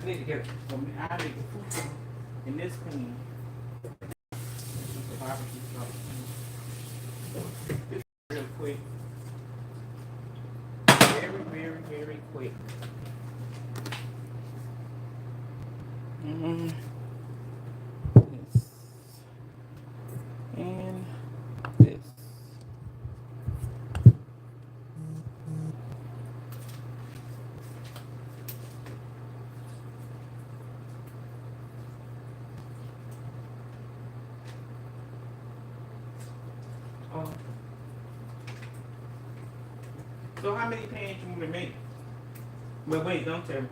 I need to get I need the fufu in this pan. The barbecue sauce. This is real quick. Very, very, very quick. Mm-hmm. This and this. Oh. So how many pans you want to make? Well, wait, don't tell me.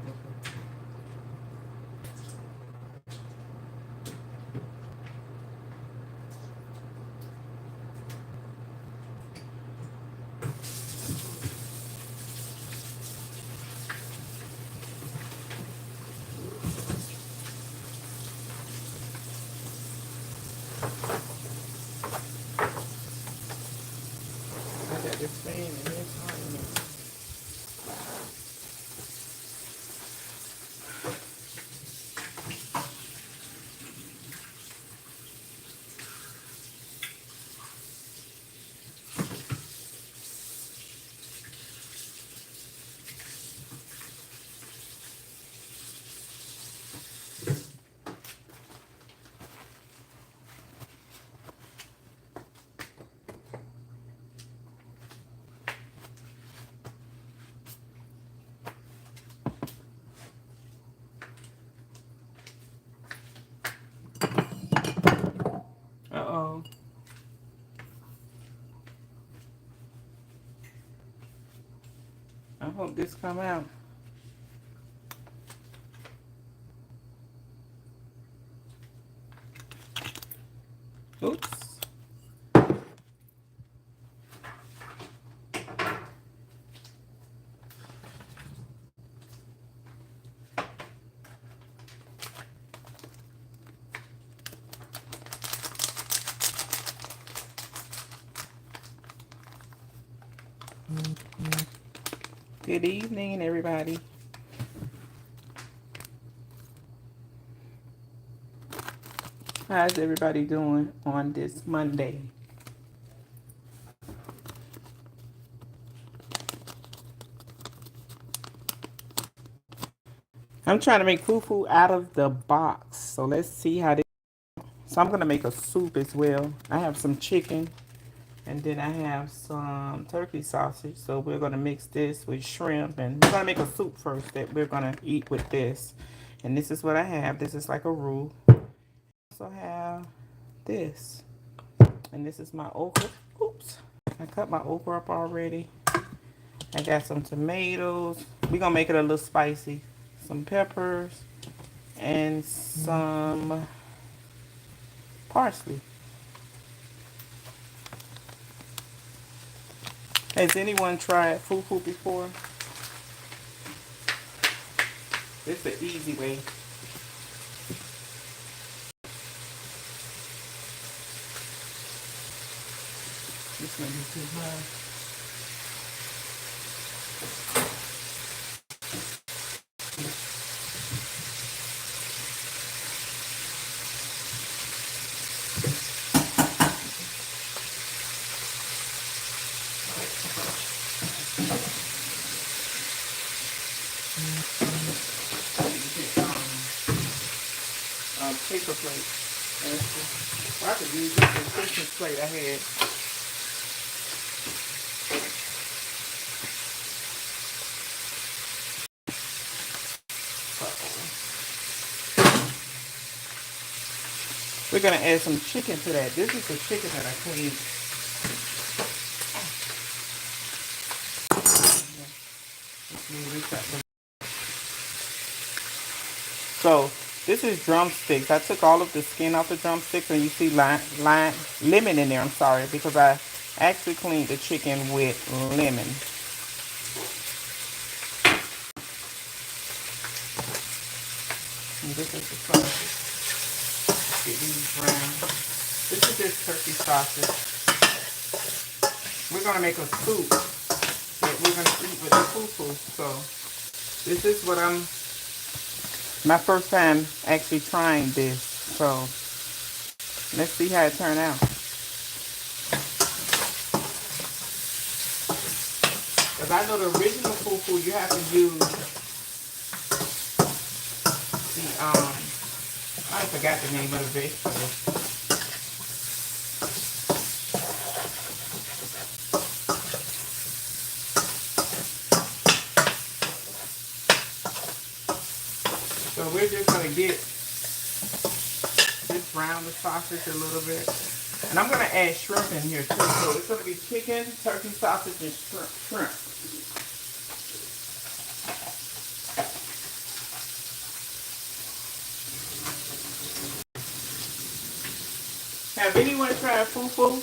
I got this pan and this one. Uh-oh. I hope this come out. Oops. Good evening, everybody. How's everybody doing on this Monday? I'm trying to make fufu out of the box. So let's see how this. So I'm going to make a soup as well. I have some chicken and then I have some turkey sausage. So we're going to mix this with shrimp and we're going to make a soup first that we're going to eat with this. And this is what I have. This is like a roux. I also have this. And this is my okra. Oops. I cut my okra up already. I got some tomatoes. We're going to make it a little spicy. Some peppers and some parsley. Has anyone tried fufu before? It's the easy way. This may be too high. Paper plate. Well, I could use this Christmas plate I had. We're gonna add some chicken to that. This is the chicken that I cleaned. So this is drumsticks. I took all of the skin off the drumsticks, and you see lemon in there. I'm sorry, because I actually cleaned the chicken with lemon. And this is the sausage. Get these brown. This is just turkey sausage. We're gonna make a soup that we're gonna eat with the fufu. So this is what I'm My first time actually trying this, so let's see how it turned out. Because I know the original fufu, you have to use the I forgot the name of the vegetable. So we're just gonna just brown the sausage a little bit. And I'm gonna add shrimp in here too. So it's gonna be chicken, turkey sausage, and shrimp. Have anyone tried fufu?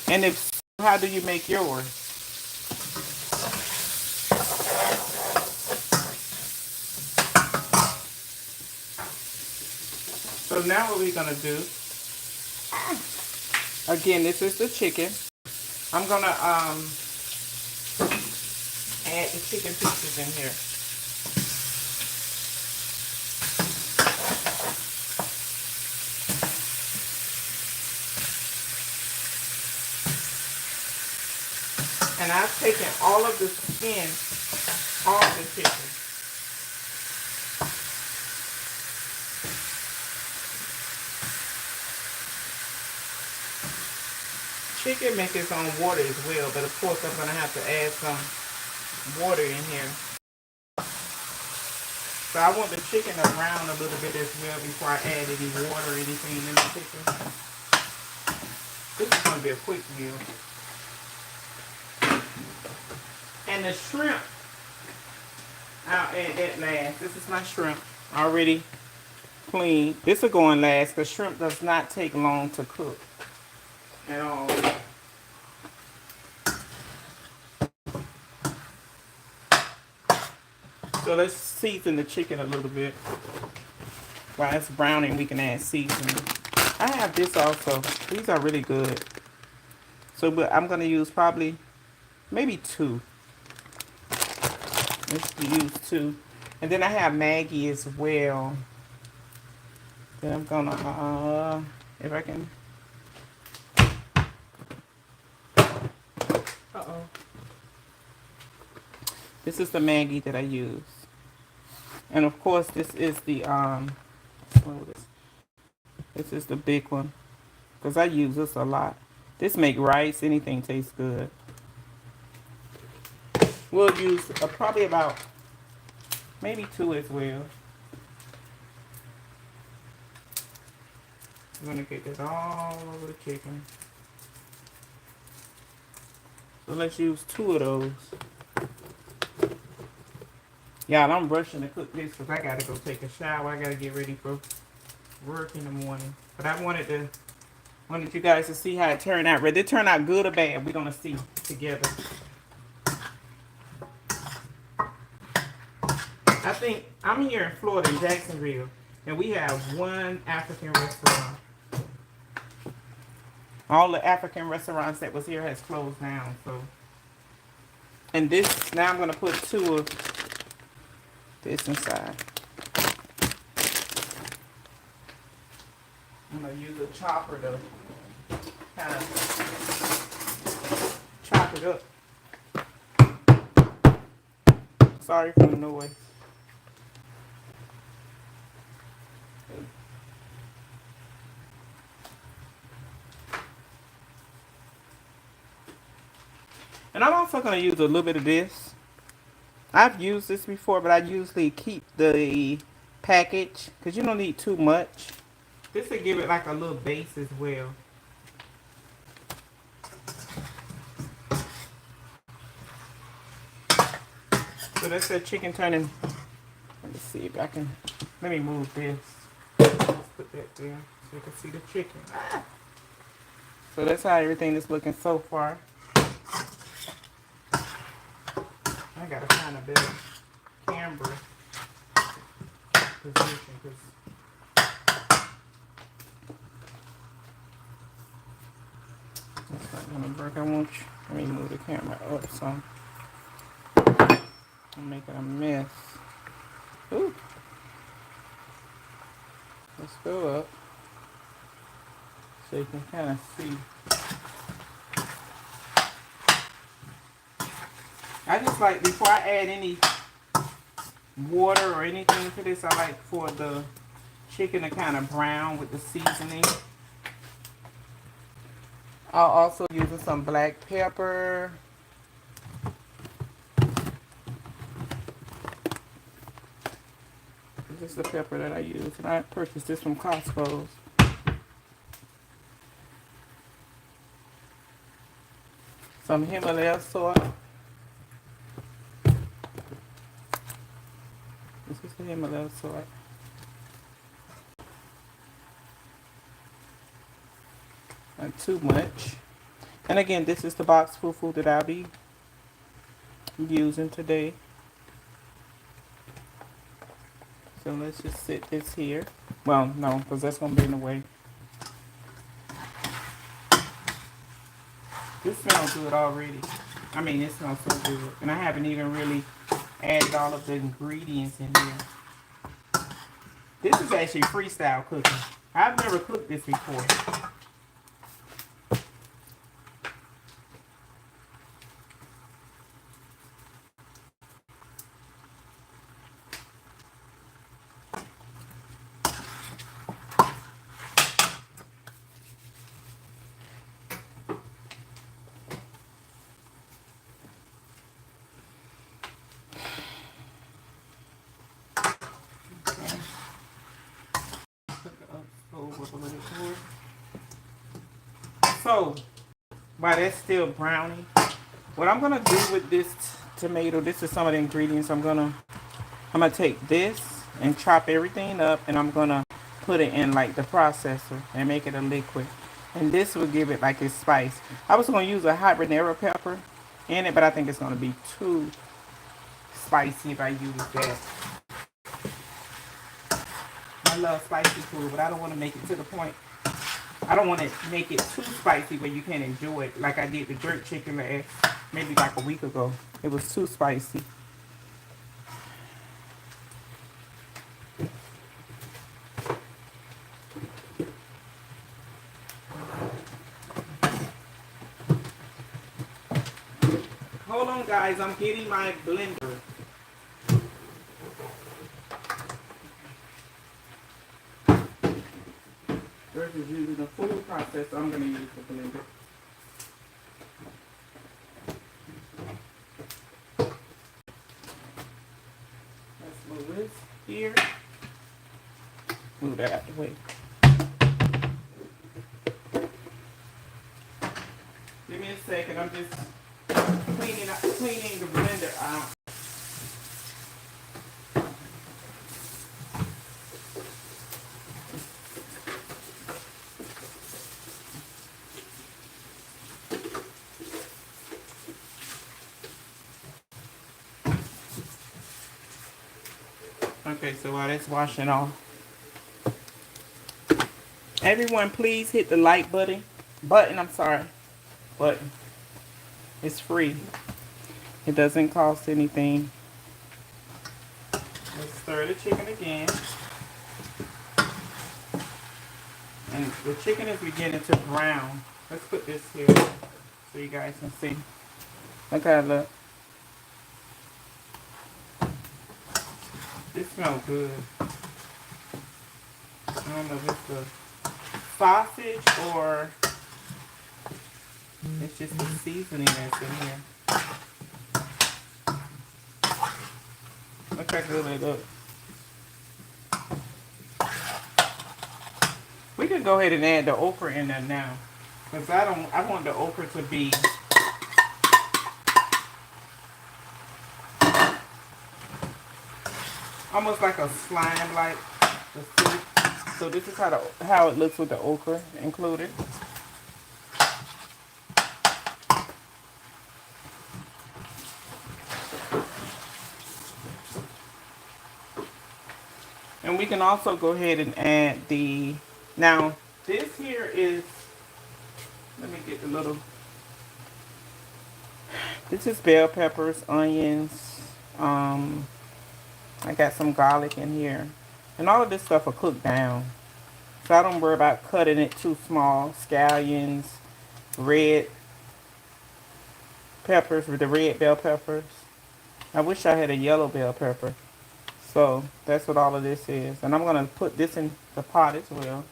And if so, how do you make yours? So now what we're gonna do, again, this is the chicken. I'm gonna add the chicken pieces in here. And I've taken all of the skin off the chicken. Chicken makes its own water as well, but of course I'm gonna have to add some water in here. So I want the chicken to brown a little bit as well before I add any water or anything in the chicken. This is gonna be a quick meal. And the shrimp, I'll add that last. This is my shrimp, already clean. This will go in last because shrimp does not take long to cook at all. So let's season the chicken a little bit. While it's browning, we can add seasoning. I have this also. These are really good. So but I'm going to use probably maybe 2. Let's use 2. And then I have Maggie as well. Then I'm going to, if I can. Uh-oh. This is the Maggie that I use. And of course, this is the, this is the big one. Because I use this a lot. This make rice, anything tastes good. We'll use probably about maybe 2 as well. I'm gonna get this all over the chicken. So let's use 2 of those. Y'all, I'm rushing to cook this because I gotta go take a shower. I gotta get ready for work in the morning. But I wanted you guys to see how it turned out. Whether it turned out good or bad, we're gonna see together. I think I'm here in Florida, in Jacksonville, and we have one African restaurant. All the African restaurants that was here has closed down. So, and this now I'm gonna put 2 of this inside. I'm gonna use a chopper to kind of chop it up. Sorry for the noise. And I'm also going to use a little bit of this. I've used this before, but I usually keep the package because you don't need too much. This will give it like a little base as well. So that's the chicken turning. Let me see if I can. Let me move this. Let's put that there so you can see the chicken. So that's how everything is looking so far. I gotta find a better camera position because that's not gonna work. I want you. Let me move the camera up some. I'm making a mess. Ooh. Let's go up so you can kind of see. I just like, before I add any water or anything to this, I like for the chicken to kind of brown with the seasoning. I'll also use some black pepper. This is the pepper that I use, and I purchased this from Costco. Some Himalaya salt. This is the Himalaya salt. Not too much. And again, this is the box fufu that I'll be using today. So let's just sit this here. Well, no, because that's going to be in the way. This smells good already. I mean, it smells so good. And I haven't even really added all of the ingredients in here. This is actually freestyle cooking. I've never cooked this before. So, while that's still browning, what I'm gonna do with this tomato, this is some of the ingredients. I'm gonna take this and chop everything up, and I'm gonna put it in like the processor and make it a liquid. And this will give it like its spice. I was gonna use a habanero pepper in it, but I think it's gonna be too spicy if I use that. I love spicy food, but I don't want to make it to the point. I don't want to make it too spicy where you can't enjoy it, like I did the jerk chicken maybe like a week ago. It was too spicy. Hold on, guys. I'm getting my blender. Versus using a full processor, I'm going to use the blender. Let's move this here. Move that out the way. Give me a second. I'm just cleaning the blender out. Okay, so while that's washing off, everyone please hit the like button. Button. It's free. It doesn't cost anything. Let's stir the chicken again. And the chicken is beginning to brown. Let's put this here so you guys can see. Look how it looks. This smells good. I don't know if it's the sausage or it's just the seasoning that's in here. Look how good it looks. We can go ahead and add the okra in there now, because I want the okra to be almost like a slime, like the soup. So this is how it looks with the okra included. And we can also go ahead and add now this here is, let me get the little, this is bell peppers, onions, I got some garlic in here. And all of this stuff will cook down. So I don't worry about cutting it too small. Scallions, red peppers with the red bell peppers. I wish I had a yellow bell pepper. So that's what all of this is. And I'm going to put this in the pot as well.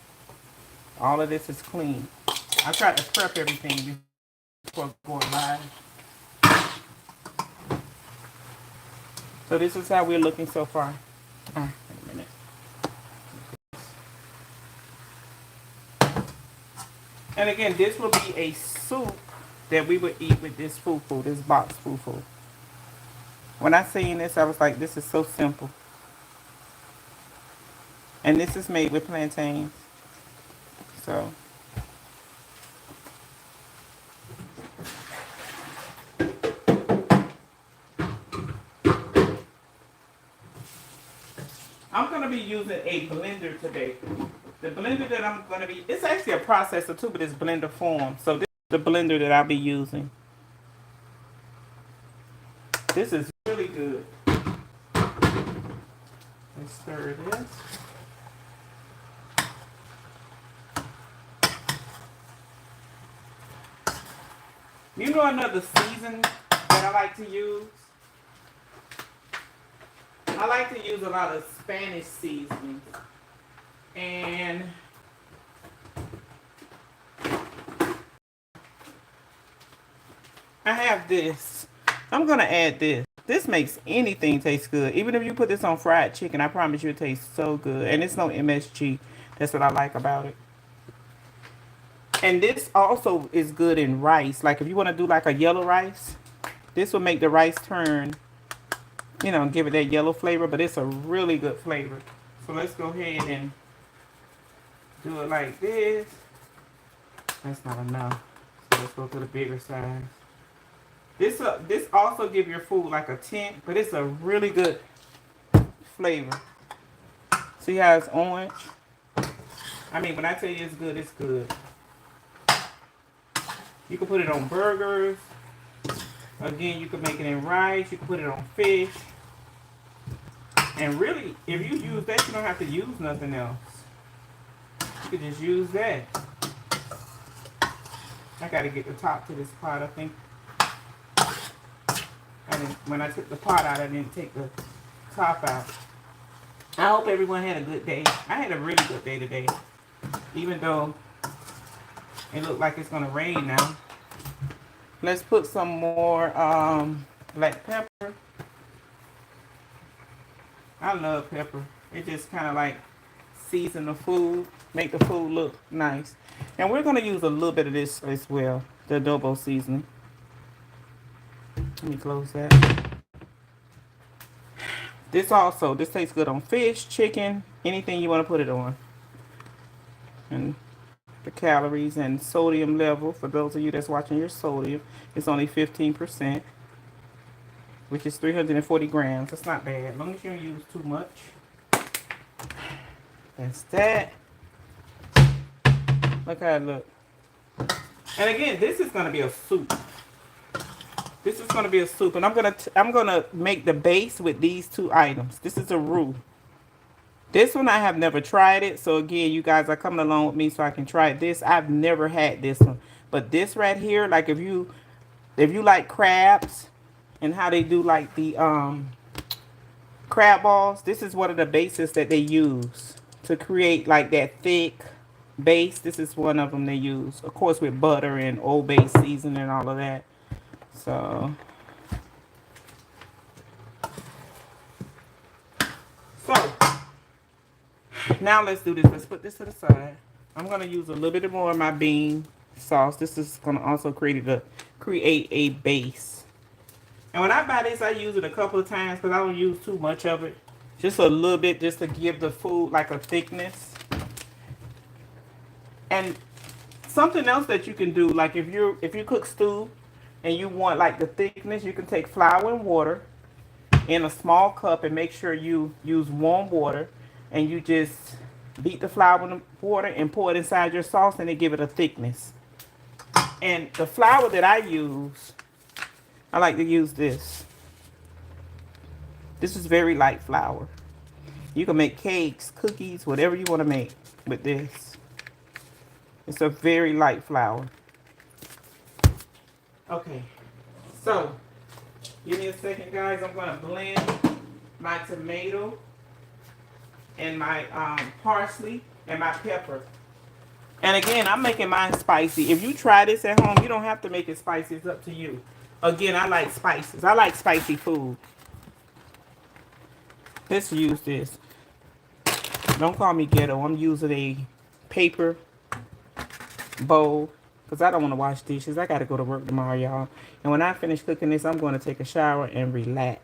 All of this is clean. I tried to prep everything before going live. So this is how we're looking so far. Wait a minute. And again, this will be a soup that we would eat with this fufu, this box fufu. When I seen this, I was like, this is so simple. And this is made with plantains. So I'm going to be using a blender today. The blender that I'm going to be, it's actually a processor too, but it's blender form. So this is the blender that I'll be using. This is really good. Let's stir this. You know another season that I like to use? I like to use a lot of Spanish seasonings. And I have this. I'm going to add this. This makes anything taste good. Even if you put this on fried chicken, I promise you it tastes so good. And it's no MSG. That's what I like about it. And this also is good in rice. Like if you want to do like a yellow rice, this will make the rice turn, you know, give it that yellow flavor. But it's a really good flavor. So let's go ahead and do it like this. That's not enough. So let's go to the bigger size. This also give your food like a tint, but it's a really good flavor. See how it's orange? I mean, when I tell you it's good, it's good. You can put it on burgers. Again, you can make it in rice. You can put it on fish. And really, if you use that, you don't have to use nothing else. You can just use that. I got to get the top to this pot, I think. And when I took the pot out, I didn't take the top out. I hope everyone had a good day. I had a really good day today. Even though it looked like it's going to rain now. Let's put some more black pepper. I love pepper. It just kind of like season the food, make the food look nice. And we're going to use a little bit of this as well, the adobo seasoning. Let me close that. This tastes good on fish, chicken, anything you want to put it on. And the calories and sodium level, for those of you that's watching your sodium, it's only 15%, which is 340 grams. That's not bad, as long as you don't use too much. That's that. Look how it looks. And again, this is going to be a soup. This is going to be a soup, and I'm gonna make the base with these two items. This is a roux. This one I have never tried it, so again, you guys are coming along with me so I can try this. I've never had this one, but this right here, like if you like crabs and how they do like the crab balls, this is one of the bases that they use to create like that thick base. This is one of them they use, of course, with butter and Old Bay seasoning and all of that. So now let's do this. Let's put this to the side. I'm going to use a little bit more of my bean sauce. This is going to also create a base. And when I buy this, I use it a couple of times because I don't use too much of it. Just a little bit, just to give the food like a thickness. And something else that you can do, like if you cook stew and you want like the thickness, you can take flour and water in a small cup and make sure you use warm water, and you just beat the flour in the water and pour it inside your sauce, and it give it a thickness. And the flour that I use, I like to use this. This is very light flour. You can make cakes, cookies, whatever you want to make. with this. It's a very light flour. Okay, so give me a second, guys. I'm gonna blend my tomato and my parsley and my pepper. And again, I'm making mine spicy. If you try this at home, you don't have to make it spicy. It's up to you. Again, I like spices. I like spicy food. Let's use this. Don't call me ghetto. I'm using a paper bowl because I don't want to wash dishes. I got to go to work tomorrow, y'all. And when I finish cooking this, I'm going to take a shower and relax.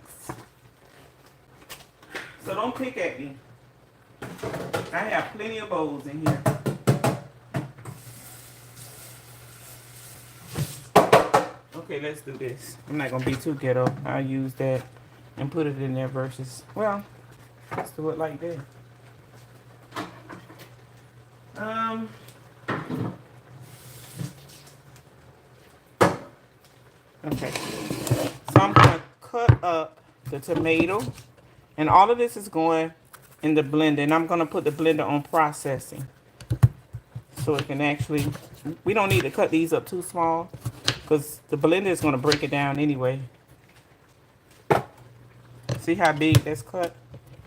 So don't pick at me. I have plenty of bowls in here. Okay, let's do this. I'm not going to be too ghetto. I'll use that and put it in there versus, well, let's do it like that. Okay. So I'm going to cut up the tomato. And all of this is going in the blender. And I'm going to put the blender on processing. So it can actually, we don't need to cut these up too small, because the blender is going to break it down anyway. See how big that's cut?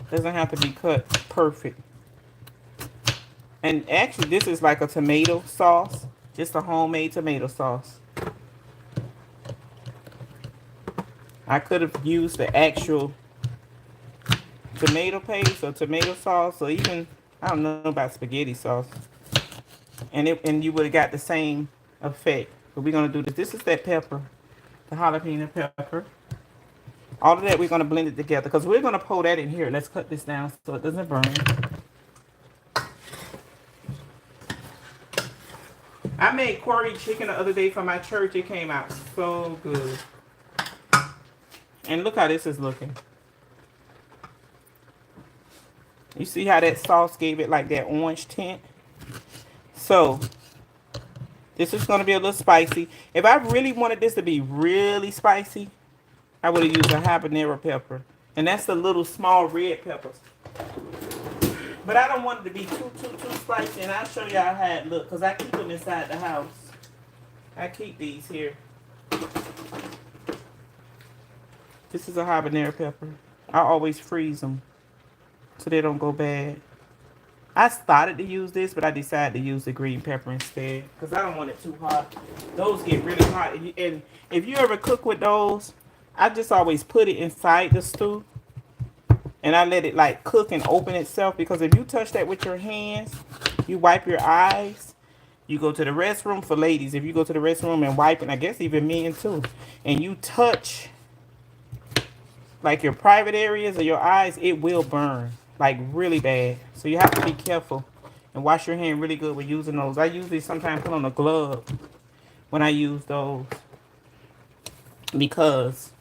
Doesn't have to be cut perfect. And actually, this is like a tomato sauce. Just a homemade tomato sauce. I could have used the actual tomato paste or tomato sauce, or even, I don't know about spaghetti sauce. And you would have got the same effect. But we're going to do this. This is that pepper, the jalapeno pepper. All of that, we're going to blend it together because we're going to pour that in here. Let's cut this down so it doesn't burn. I made curry chicken the other day for my church. It came out so good. And look how this is looking. You see how that sauce gave it like that orange tint? So, this is going to be a little spicy. If I really wanted this to be really spicy, I would have used a habanero pepper. And that's the little small red peppers. But I don't want it to be too spicy. And I'll show y'all how it looks. Because I keep them inside the house. I keep these here. This is a habanero pepper. I always freeze them so they don't go bad. I started to use this, but I decided to use the green pepper instead because I don't want it too hot. Those get really hot. And if you ever cook with those, I just always put it inside the stew and I let it like cook and open itself, because if you touch that with your hands, you wipe your eyes. You go to the restroom, for ladies, if you go to the restroom and wipe, and I guess even men too, and you touch like your private areas or your eyes, it will burn like really bad. So you have to be careful and wash your hand really good when using those. I usually sometimes put on a glove when I use those because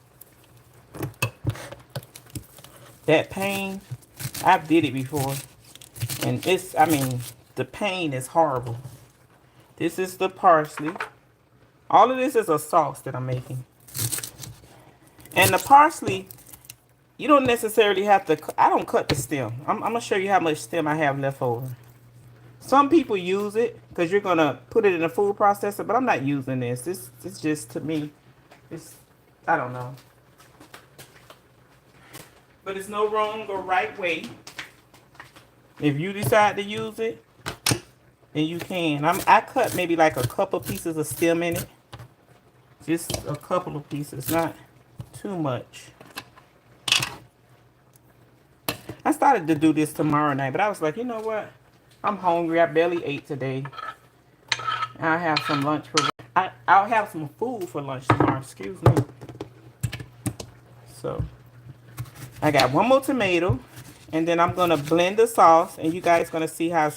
that pain, I've did it before, and it's, I mean, the pain is horrible. This is the parsley. All of this is a sauce that I'm making. And the parsley, you don't necessarily have to, I don't cut the stem. I'm going to show you how much stem I have left over. Some people use it because you're going to put it in a food processor, but I'm not using this. This just, to me, it's, I don't know. But it's no wrong or right way. If you decide to use it, then you can. I cut maybe like a couple pieces of stem in it. Just a couple of pieces, not too much. I started to do this tomorrow night, but I was like, you know what? I'm hungry. I barely ate today. I'll have some lunch for, I'll have some food for lunch tomorrow. Excuse me. So, I got one more tomato, and then I'm going to blend the sauce, and you guys going to see how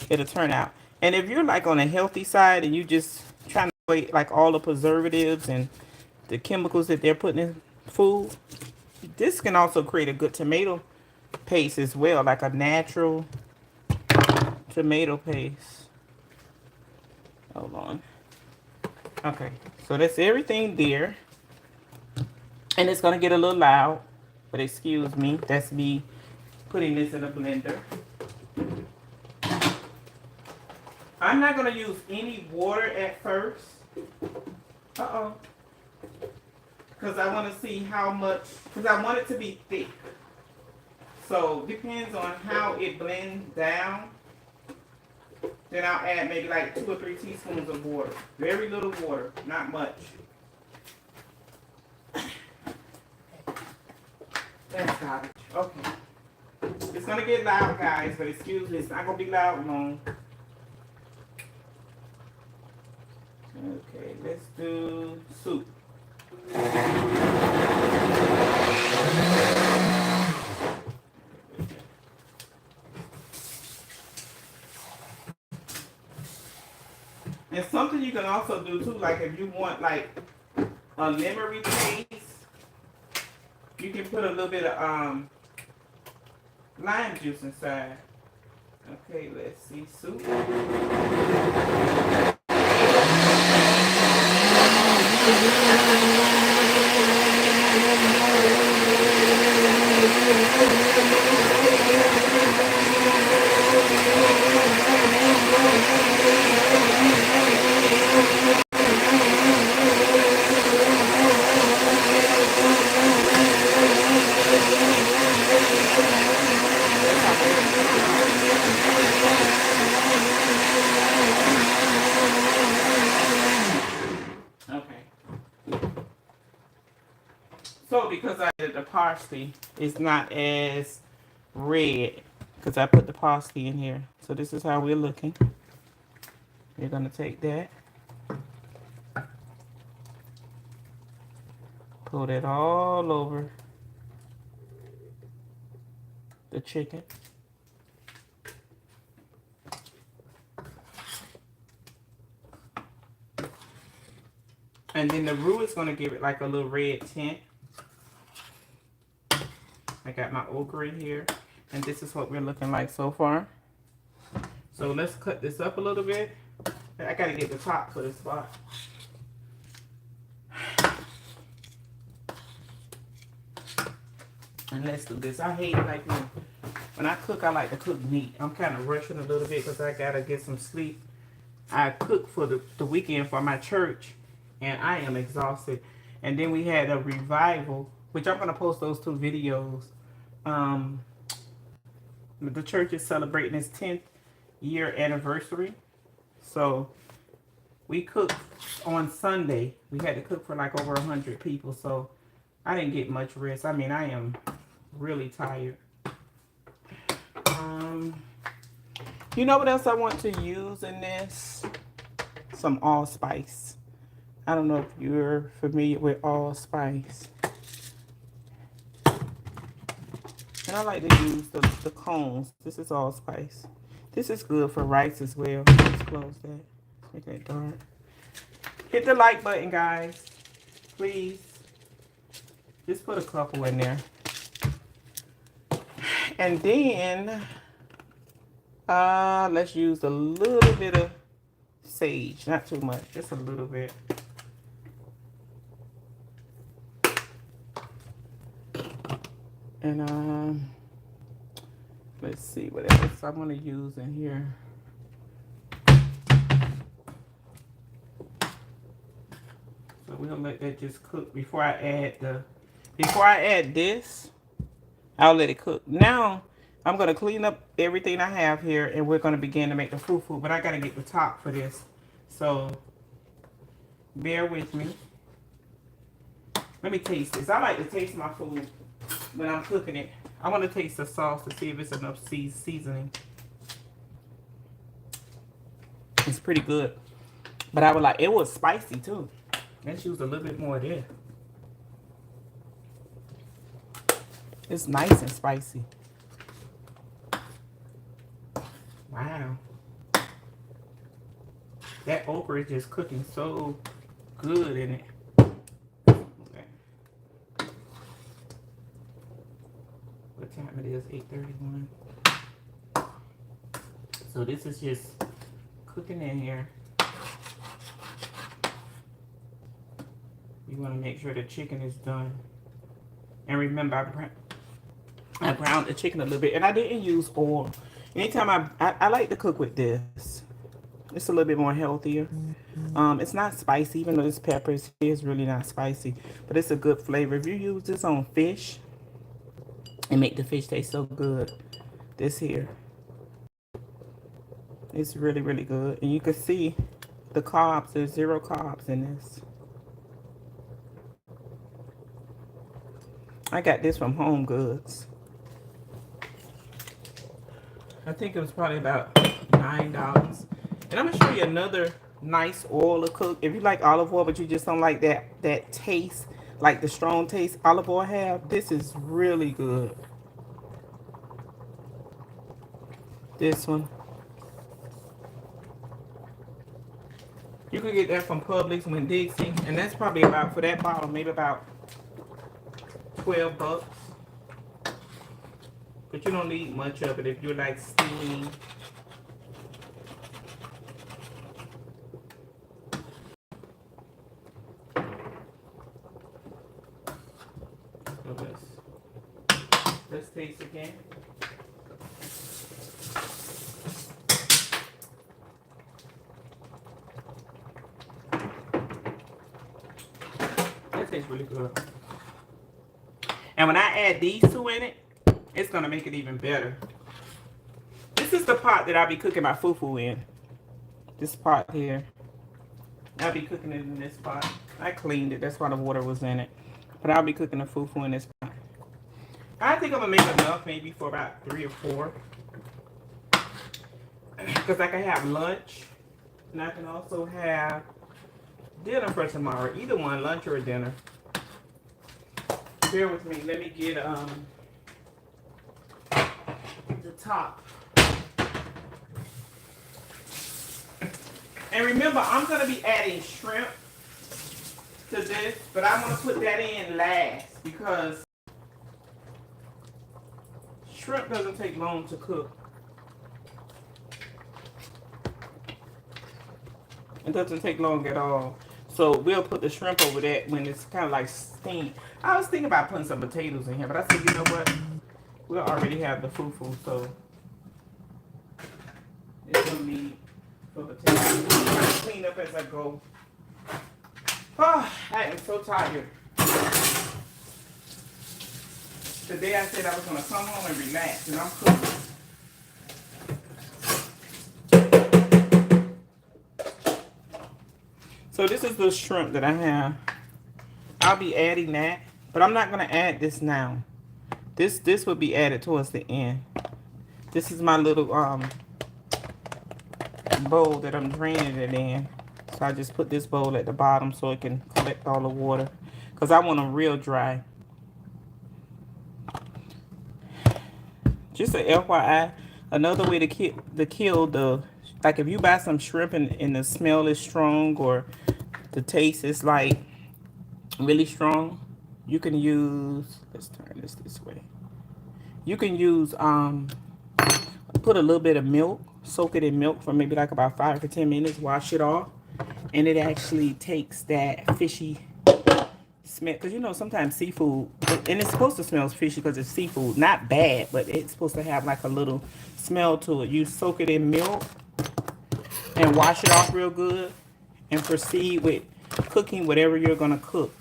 it'll turn out. And if you're like on a healthy side and you just trying to avoid like all the preservatives and the chemicals that they're putting in food, this can also create a good tomato paste as well, like a natural tomato paste. Hold on. Okay, so that's everything there. And it's going to get a little loud, but excuse me. That's me putting this in a blender. I'm not going to use any water at first. Uh-oh. Because I want to see how much, because I want it to be thick. So depends on how it blends down. Then I'll add maybe like 2 or 3 teaspoons of water. Very little water, not much. That's garbage. Okay. It's gonna get loud, guys, but excuse me, it's not gonna be loud long. Okay, let's do soup. And something you can also do too, like if you want like a memory taste, you can put a little bit of lime juice inside. Okay, let's see, soup. So because I did the parsley, it's not as red because I put the parsley in here. So this is how we're looking. We're gonna take that, put it all over the chicken. And then the roux is gonna give it like a little red tint. I got my okra in here, and this is what we're looking like so far. So let's cut this up a little bit. I gotta get the top for this spot. And let's do this. I hate like when I cook, I like to cook neat. I'm kind of rushing a little bit because I gotta get some sleep. I cook for the weekend for my church, and I am exhausted. And then we had a revival, which I'm gonna post those 2 videos. The church is celebrating its 10th year anniversary. So we cooked on Sunday. We had to cook for like over 100 people. So I didn't get much rest. I mean, I am really tired. You know what else I want to use in this? Some allspice. I don't know if you're familiar with allspice. And I like to use the cones. This is allspice. This is good for rice as well. Let's close that. Make that dark. Hit the like button, guys. Please. Just put a couple in there. And then let's use a little bit of sage. Not too much. Just a little bit. And let's see what else I'm gonna use in here. So we're gonna let that just cook before I add this. I'll let it cook. Now I'm gonna clean up everything I have here, and we're gonna begin to make the fufu. But I gotta get the top for this, so bear with me. Let me taste this. I like to taste my food when I'm cooking it. I want to taste the sauce to see if it's enough seasoning. It's pretty good. But I would like, it was spicy too. Let's use a little bit more there. It's nice and spicy. Wow. That okra is just cooking so good in it. What time it is? 8:31. So this is just cooking in here. You want to make sure the chicken is done. And remember, I browned the chicken a little bit, and I didn't use oil. Anytime I like to cook with this. It's a little bit more healthier. It's not spicy, even though this pepper is really not spicy, but it's a good flavor. If you use this on fish and make the fish taste so good, this here, it's really, really good. And you can see the carbs, there's 0 carbs in this. I got this from Home Goods. I think it was probably about $9. And I'm gonna show you another nice oil to cook. If you like olive oil, but you just don't like that taste, like the strong taste olive oil have, this is really good. This one. You can get that from Publix when Dixie, and that's probably about, for that bottle, maybe about 12 bucks. But you don't need much of it if you like steaming. So let's taste again. That tastes really good. And when I add these two in it, it's gonna make it even better. This is the pot that I'll be cooking my fufu in. This pot here. I'll be cooking it in this pot. I cleaned it, that's why the water was in it. But I'll be cooking the fufu in this pot. I think I'm gonna make enough maybe for about 3 or 4. Because I can have lunch. And I can also have dinner for tomorrow. Either one, lunch or dinner. Bear with me. Let me get the top. And remember, I'm going to be adding shrimp to this, but I'm going to put that in last because shrimp doesn't take long to cook. It doesn't take long at all. So we'll put the shrimp over that when it's kind of like steamed. I was thinking about putting some potatoes in here, but I said, you know what? We'll already have the fufu, so it's going to be for potatoes. I'm trying to clean up as I go. Oh, I am so tired. Today I said I was going to come home and relax, and I'm cooking. So this is the shrimp that I have. I'll be adding that, but I'm not going to add this now. This will be added towards the end. This is my little bowl that I'm draining it in. So I just put this bowl at the bottom so it can collect all the water. Because I want them real dry. Just a FYI, another way to kill the, like if you buy some shrimp and the smell is strong or the taste is like really strong, you can use, let's turn this way. You can use, put a little bit of milk, soak it in milk for maybe like about 5 to 10 minutes, wash it off, and it actually takes that fishy smell. Because you know sometimes seafood, and it's supposed to smell fishy because it's seafood, not bad, but it's supposed to have like a little smell to it. You soak it in milk and wash it off real good and proceed with cooking whatever you're going to cook.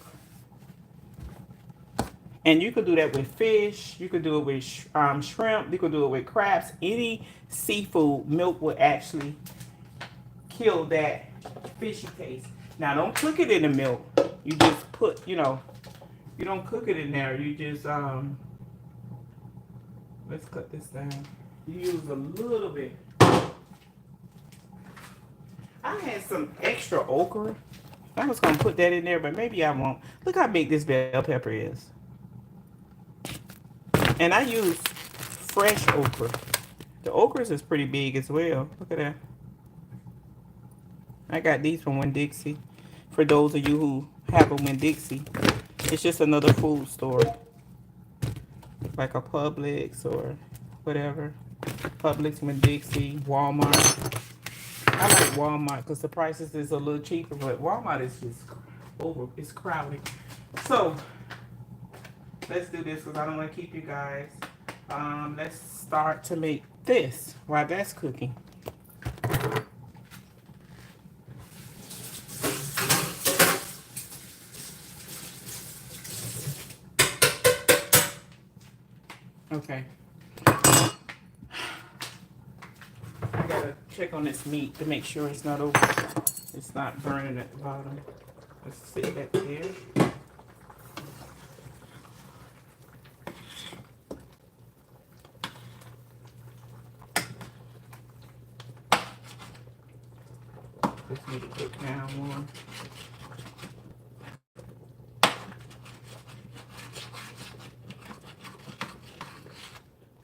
And you could do that with fish. You could do it with shrimp. You could do it with crabs. Any seafood, milk will actually kill that fishy taste. Now, don't cook it in the milk. You just put, you know, you don't cook it in there. You just, let's cut this down. You use a little bit. I had some extra okra. I was going to put that in there, but maybe I won't. Look how big this bell pepper is. And I use fresh okra. The okras is pretty big as well. Look at that. I got these from Winn-Dixie. For those of you who have a Winn-Dixie, it's just another food store. Like a Publix or whatever. Publix, Winn-Dixie, Walmart. I like Walmart because the prices is a little cheaper, but Walmart is just it's crowded. So, let's do this because I don't want to keep you guys. Let's start to make this while that's cooking. Okay. I gotta check on this meat to make sure it's not over. It's not burning at the bottom. Let's sit that there. Just need to cook down one.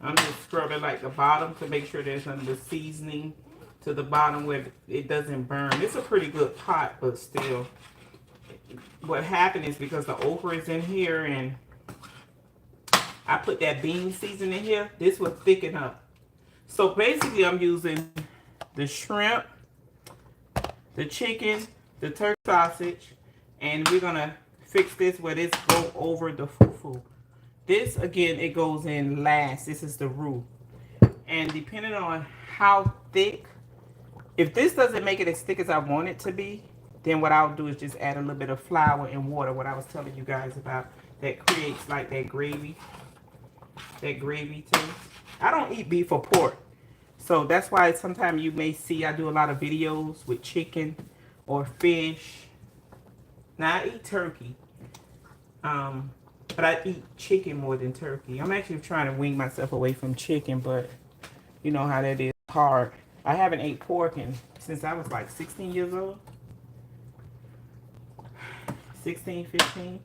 I'm just scrubbing like the bottom to make sure there's none of the seasoning to the bottom where it doesn't burn. It's a pretty good pot, but still. What happened is because the okra is in here and I put that bean seasoning in here, this will thicken up. So basically I'm using the shrimp, the chicken, the turkey sausage, and we're gonna fix this where this go over the fufu. This again, it goes in last. This is the roux. And depending on how thick, if this doesn't make it as thick as I want it to be, then what I'll do is just add a little bit of flour and water, what I was telling you guys about. That creates like that gravy taste. I don't eat beef or pork. So that's why sometimes you may see I do a lot of videos with chicken or fish. Now I eat turkey. But I eat chicken more than turkey. I'm actually trying to wean myself away from chicken, but you know how that is hard. I haven't ate pork since I was like 16 years old. 16, 15.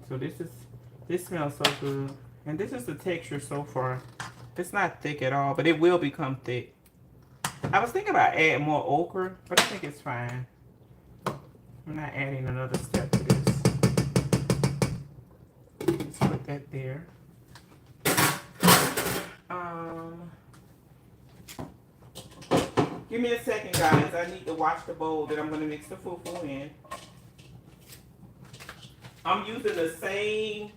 So this smells so good. And this is the texture so far. It's not thick at all, but it will become thick. I was thinking about adding more okra, but I think it's fine. I'm not adding another step to this. Let's put that there. Give me a second, guys. I need to wash the bowl that I'm going to mix the fufu in. I'm using the same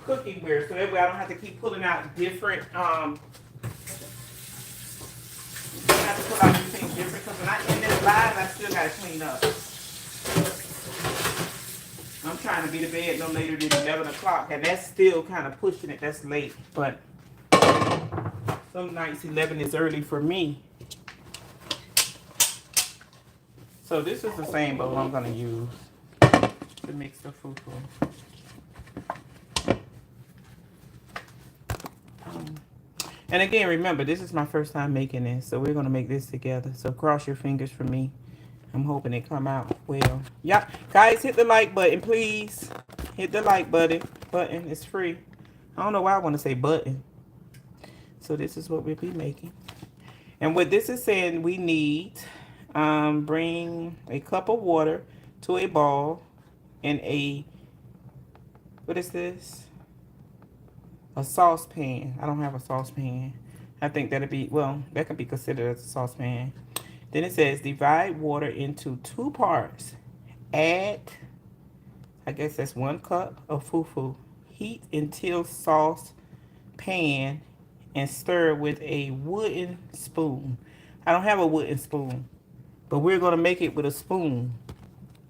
cookware, so that way I don't have to keep pulling out different, I have to pull out things different, because when I end this live, I still got to clean up. I'm trying to be to bed no later than 11 o'clock, and that's still kind of pushing it. That's late, but some nights 11 is early for me. So this is the same bowl I'm going to use to mix the fufu. And again, remember, this is my first time making this, so we're going to make this together. So cross your fingers for me. I'm hoping it come out well. Yeah, guys, hit the like button, please. Hit the like button. It's free. I don't know why I want to say button. So this is what we'll be making. And what this is saying, we need, bring a cup of water to a bowl and a, what is this? A saucepan. I don't have a saucepan. I think that'd be, well, that could be considered as a saucepan. Then it says divide water into 2 parts. Add, I guess that's 1 cup of fufu. Heat until sauce pan and stir with a wooden spoon. I don't have a wooden spoon, but we're going to make it with a spoon.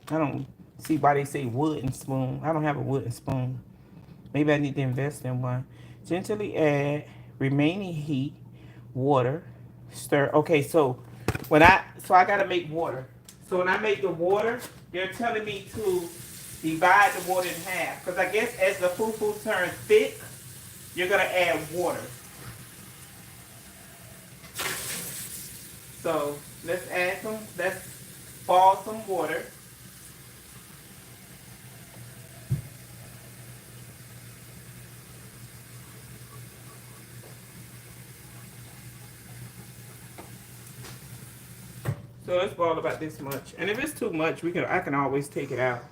I don't see why they say wooden spoon. I don't have a wooden spoon. Maybe I need to invest in one. Gently add remaining heat, water, stir. Okay, so I gotta make water. So when I make the water, they're telling me to divide the water in half. Because I guess as the fufu turns thick, you're gonna add water. So let's boil some water. So let's boil about this much. And if it's too much, I can always take it out.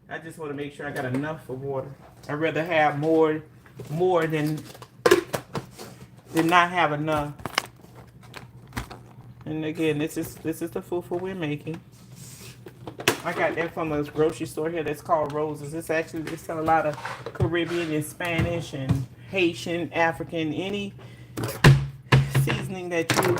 I just want to make sure I got enough of water. I'd rather have more than not have enough. And again, this is the fufu we're making. I got that from a grocery store here that's called Rose's. They sell a lot of Caribbean and Spanish and Haitian, African, any seasoning that you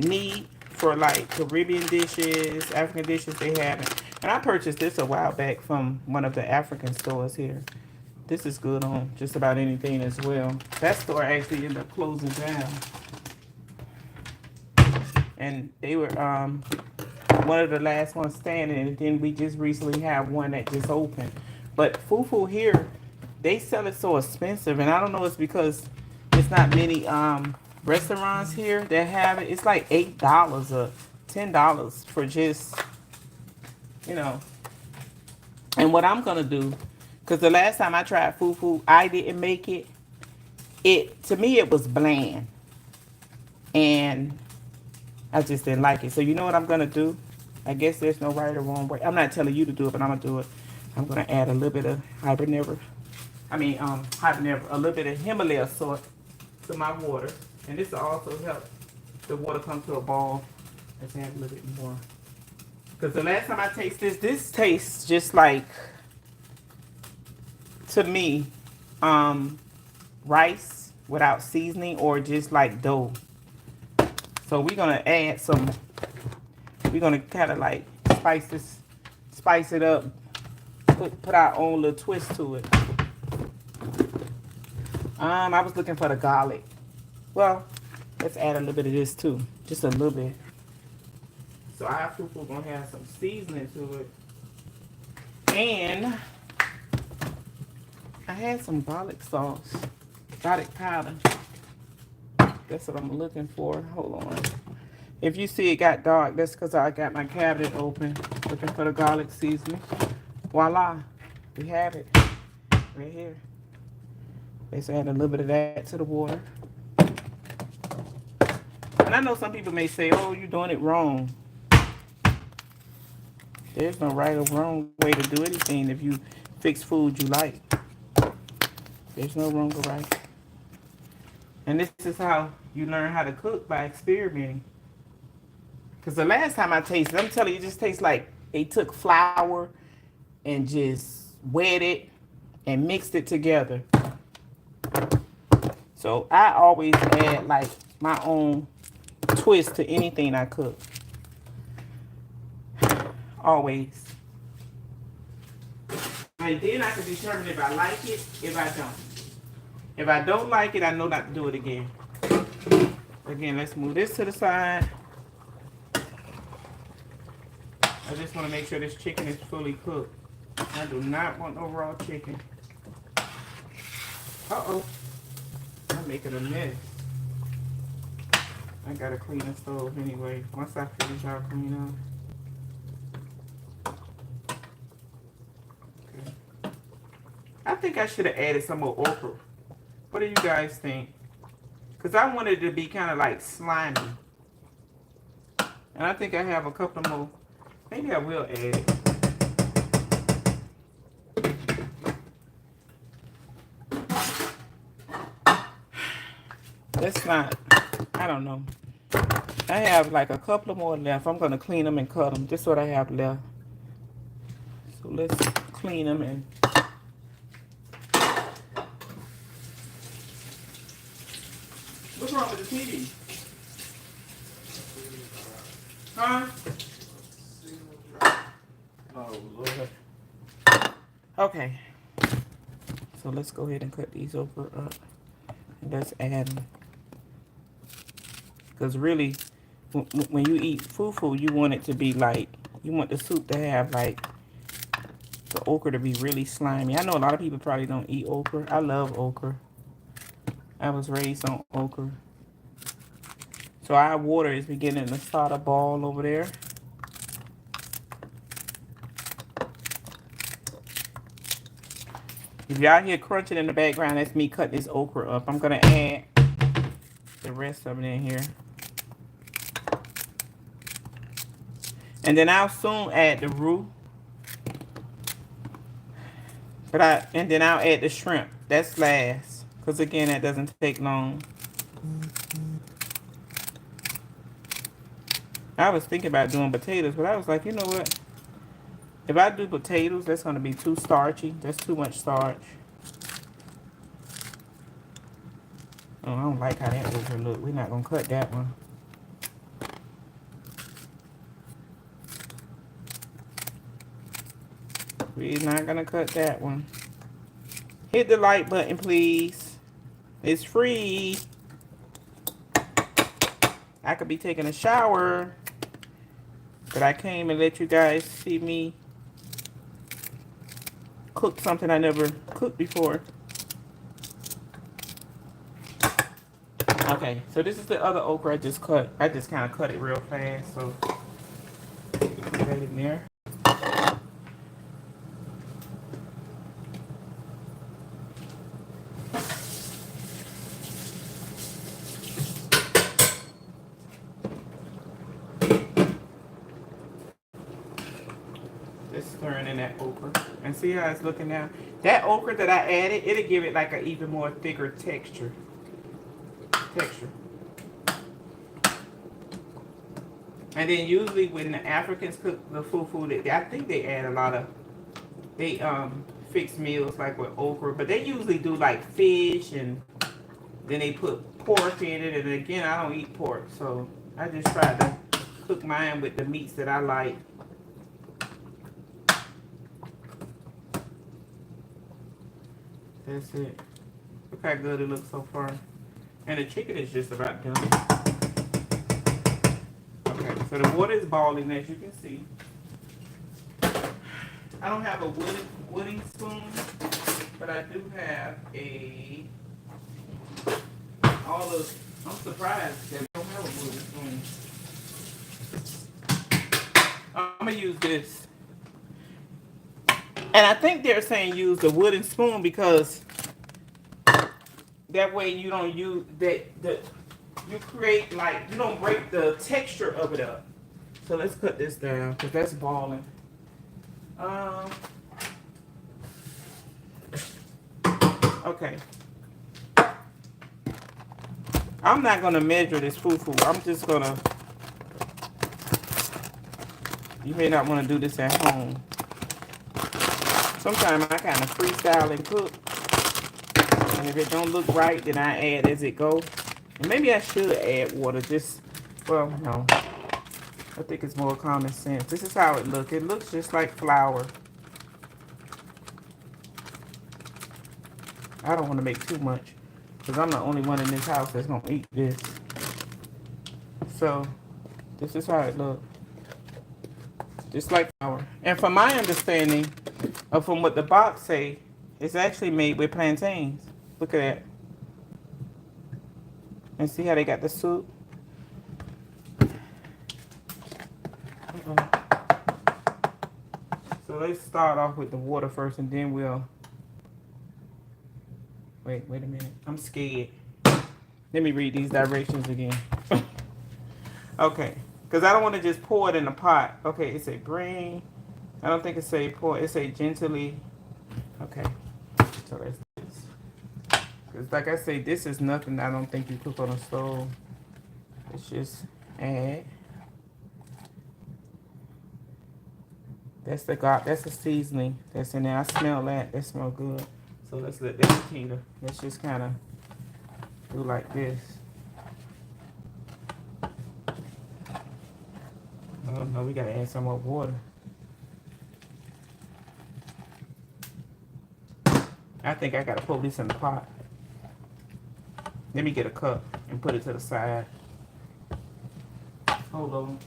need for like Caribbean dishes, African dishes, they have it. And I purchased this a while back from one of the African stores here. This is good on just about anything as well. That store actually ended up closing down. And they were one of the last ones standing, and then we just recently have one that just opened. But Fufu here, they sell it so expensive, and I don't know, it's because it's not many restaurants here that have it. It's like $8 or $10 for just, you know. And what I'm gonna do, because the last time I tried Fufu, I didn't make it. It, to me, it was bland, and I just didn't like it. So you know what I'm gonna do? I guess there's no right or wrong way. I'm not telling you to do it, but I'm gonna do it. I'm gonna add a little bit of a little bit of Himalaya salt to my water, and this will also help the water come to a boil. Let's add a little bit more. Because the last time I tasted this tastes just like, to me, rice without seasoning, or just like dough. So we're gonna add some. We're gonna kind of like spice it up, put our own little twist to it. I was looking for the garlic. Well, let's add a little bit of this too, just a little bit. So our fufu gonna have some seasoning to it, and I had some garlic sauce, garlic powder. That's what I'm looking for. Hold on. If you see it got dark, that's because I got my cabinet open, looking for the garlic seasoning. Voila, we have it right here. Let's add a little bit of that to the water. And I know some people may say, oh, you're doing it wrong. There's no right or wrong way to do anything if you fix food you like. There's no wrong or right. And this is how you learn how to cook, by experimenting. Because the last time I tasted, I'm telling you, it just tastes like they took flour and just wet it and mixed it together. So I always add like my own twist to anything I cook. Always. And then I can determine if I like it, if I don't. If I don't like it, I know not to do it again. Again, let's move this to the side. I just want to make sure this chicken is fully cooked. I do not want no raw chicken. Uh-oh. I'm making a mess. I gotta clean the stove anyway. Once I finish, I'll clean up. Okay. I think I should have added some more okra. What do you guys think? Because I wanted it to be kind of like slimy. And I think I have a couple more. Maybe I will add it. That's not, I don't know. I have like a couple more left. I'm going to clean them and cut them. This is what I have left. So let's clean them and... What's wrong with the TV? Huh? Oh, Lord. Okay. So let's go ahead and cut these over up. And let's add them. Because really, when you eat fufu, you want it to be like, you want the soup to have like, the okra to be really slimy. I know a lot of people probably don't eat okra. I love okra. I was raised on okra. So our water is beginning to start a ball over there. If y'all hear crunching in the background, that's me cutting this okra up. I'm going to add the rest of it in here. And then I'll soon add the roux. And then I'll add the shrimp. That's last. Because again, that doesn't take long. I was thinking about doing potatoes, but I was like, you know what? If I do potatoes, that's going to be too starchy. That's too much starch. Oh, I don't like how that okra look. We're not going to cut that one. We're not gonna cut that one. Hit the like button, please. It's free. I could be taking a shower, but I came and let you guys see me cook something I never cooked before. Okay, so this is the other okra I just cut. I just kind of cut it real fast, so put that in there. Just stirring in that okra. And see how it's looking now? That okra that I added, it'll give it like an even more thicker texture. And then usually when the Africans cook the fufu, I think they add a lot of, they fix meals like with okra, but they usually do like fish, and then they put pork in it. And again, I don't eat pork, so I just try to cook mine with the meats that I like. That's it. Look how good it looks so far. And the chicken is just about done. Okay, so the water is boiling, as you can see. I don't have a wooden spoon, but I do have a I'm surprised that we don't have a wooden spoon. I'm gonna use this. And I think they're saying use the wooden spoon because that way you don't use you create, like, you don't break the texture of it up. So let's cut this down because that's balling. Okay. I'm not gonna measure this fufu. I'm just gonna. You may not want to do this at home. Sometimes I kind of freestyle and cook, and if it don't look right, then I add as it goes. And maybe I should add water. Well, no. I think it's more common sense. This is how it looks. It looks just like flour. I don't want to make too much because I'm the only one in this house that's going to eat this. So, this is how it looks. Just like flour. And from my understanding, or from what the box say, it's actually made with plantains. Look at that. And see how they got the soup? So let's start off with the water first, and then we'll... Wait a minute. I'm scared. Let me read these directions again. Okay. Because I don't want to just pour it in a pot. Okay, it say bring. I don't think it say pour. It say gently. Okay. So that's this. Because like I say, this is nothing I don't think you cook on a stove. Let's just add. That's the seasoning that's in there. I smell that. That smells good. So let's let that continue. Let's just kind of do like this. Oh no, we gotta add some more water. I think I gotta put this in the pot. Let me get a cup and put it to the side. Hold on.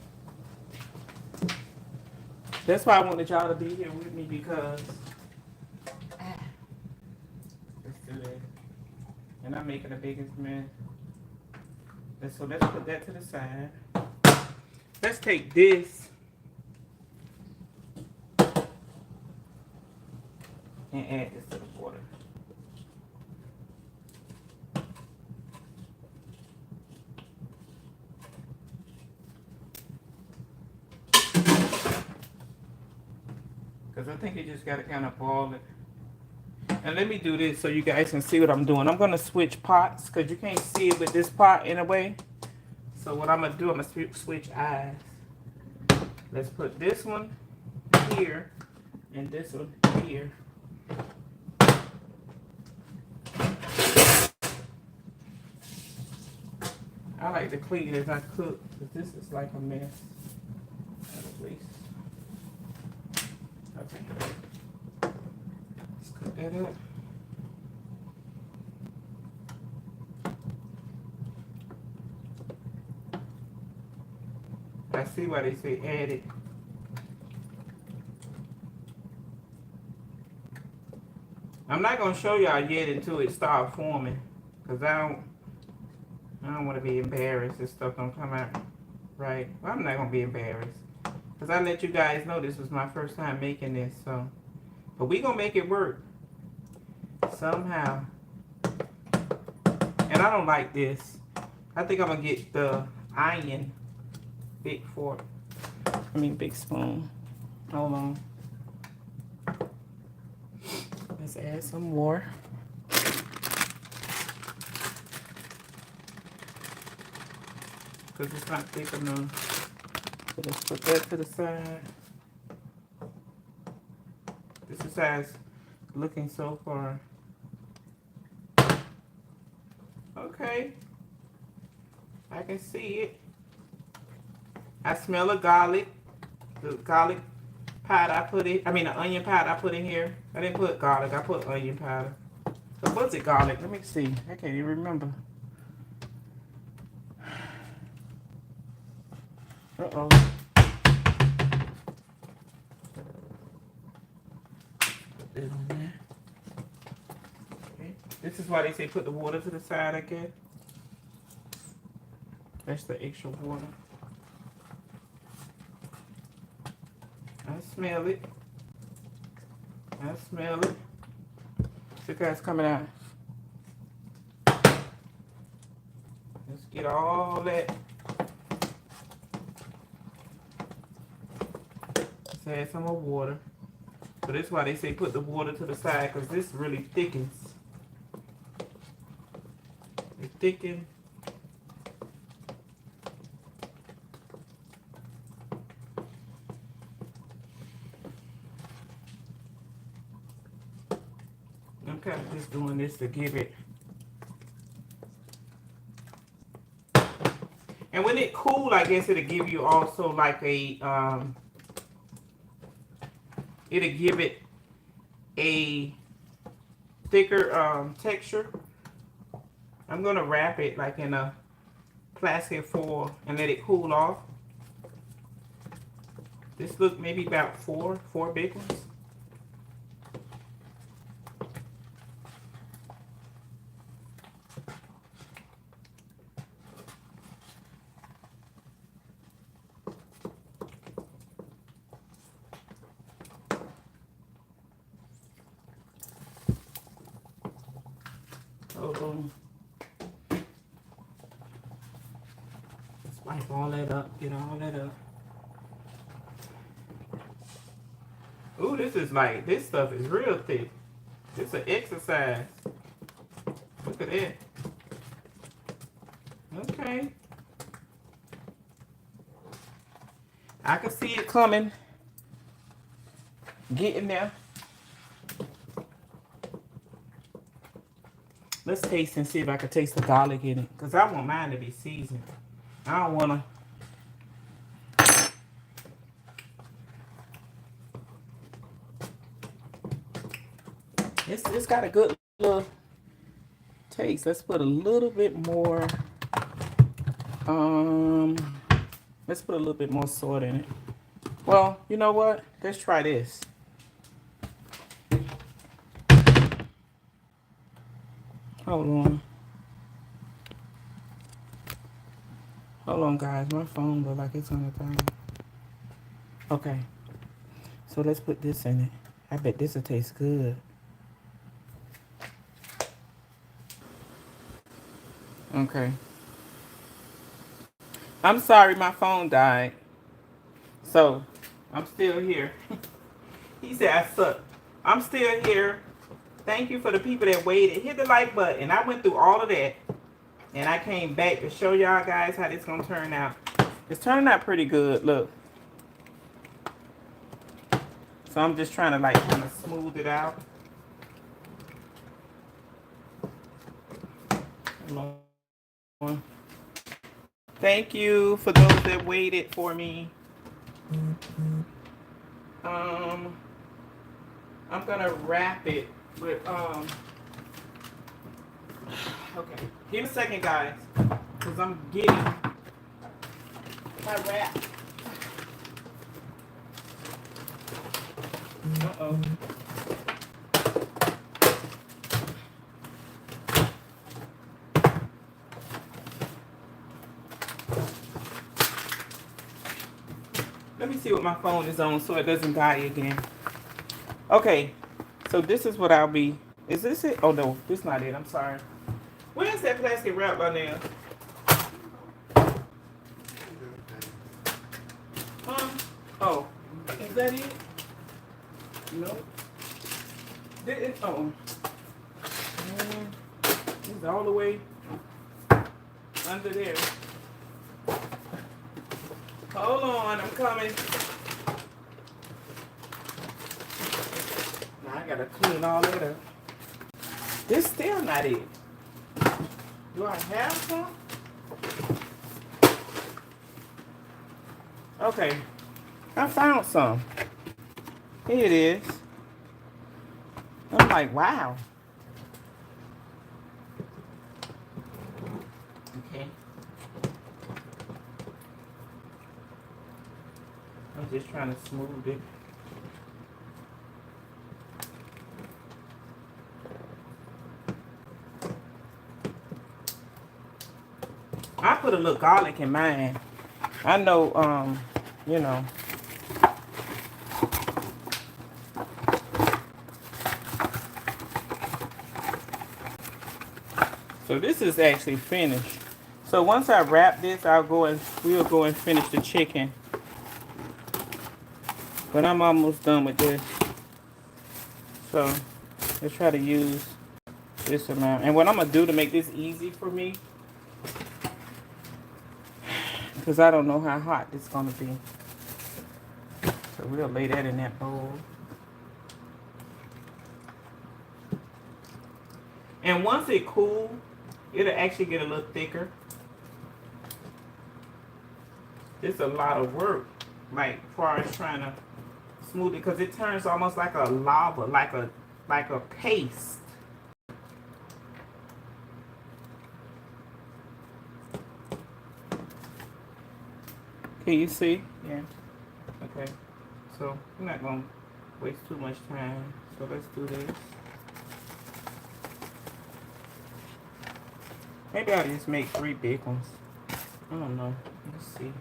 That's why I wanted y'all to be here with me, because let's do that. And I'm making the biggest mess. So let's put that to the side. Let's take this and add this to the water. Because I think you just got to kind of boil it. And let me do this so you guys can see what I'm doing. I'm going to switch pots because you can't see it with this pot in a way. So what I'm going to do, I'm going to switch eyes. Let's put this one here and this one here. I like to clean it as I cook because this is like a mess. At least. Okay. that up. I see why they say add it. I'm not gonna show y'all yet until it starts forming, cause I don't want to be embarrassed if stuff don't come out right. Well, I'm not gonna be embarrassed, cause I let you guys know this was my first time making this. So, but we gonna make it work somehow. And I don't like this. I think I'm gonna get the iron big fork. Big spoon. Hold on. Let's add some more. Because it's not thick enough. So let's put that to the side. This is how it's looking so far. Okay. I can see it. I smell a garlic. The garlic powder I put in. The onion powder I put in here. I didn't put garlic. I put onion powder. So was it garlic? Let me see. I can't even remember. Uh-oh. Put that on there. Okay. This is why they say put the water to the side, I guess. That's the extra water. I smell it. I smell it. Look how it's coming out. Let's get all that. Let's add some more water. So this is why they say put the water to the side, because this really thickens. It thickens. I'm kind of just doing this to give it. And when it cool, I guess it'll give you also like a, it'll give it a thicker texture. I'm gonna wrap it like in a plastic foil and let it cool off. This look maybe about four big ones. Let's wipe all that up, get all that up. Ooh, this stuff is real thick. This is an exercise. Look at that. Okay. I can see it coming. Getting there. Let's taste and see if I can taste the garlic in it. Because I want mine to be seasoned. I don't want to. It's got a good little taste. Let's put a little bit more. Let's put a little bit more salt in it. Well, you know what? Let's try this. Hold on. Hold on, guys. My phone looks like it's on the thing. Okay. So let's put this in it. I bet this will taste good. Okay. I'm sorry, my phone died. So, I'm still here. He said I suck. I'm still here. Thank you for the people that waited. Hit the like button. I went through all of that. And I came back to show y'all guys how this gonna turn out. It's turning out pretty good, look. So I'm just trying to like kind of smooth it out. Thank you for those that waited for me. I'm gonna wrap it But okay. Give me a second, guys, because I'm getting my wrap. Uh-oh. Let me see what my phone is on so it doesn't die again. Okay, so this is what I'll be. Is this it? Oh no, this is not it. I'm sorry. Where's that plastic wrap by now? Oh, is that it? No. Oh. It's all the way under there. Hold on, I'm coming. Now I gotta clean all that up. This still not it. Do I have some? Okay, I found some. Here it is. I'm like, wow. Okay. I'm just trying to smooth it. I put a little garlic in mine. I know, you know. So this is actually finished. So once I wrap this, we'll go and finish the chicken. But I'm almost done with this. So let's try to use this amount. And what I'm gonna do to make this easy for me, because I don't know how hot it's gonna be. So we'll lay that in that bowl. And once it cools, it'll actually get a little thicker. It's a lot of work, like as far as trying to smooth it, because it turns almost like a lava, like a paste. Can you see? Yeah. Okay. So I'm not gonna waste too much time. So let's do this. Maybe I'll just make 3 big ones. I don't know. Let's see.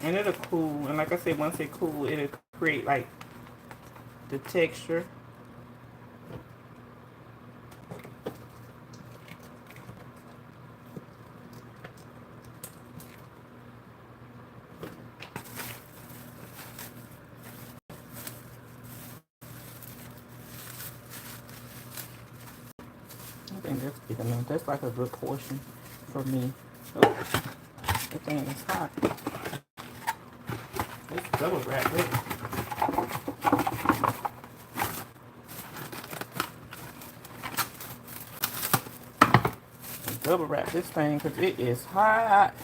And it'll cool. And like I said, once it cool, it'll create like the texture. I think that's big enough. That's like a good portion for me. Oh, that thing is hot. Let's double wrap it. Double wrap this thing because it is hot.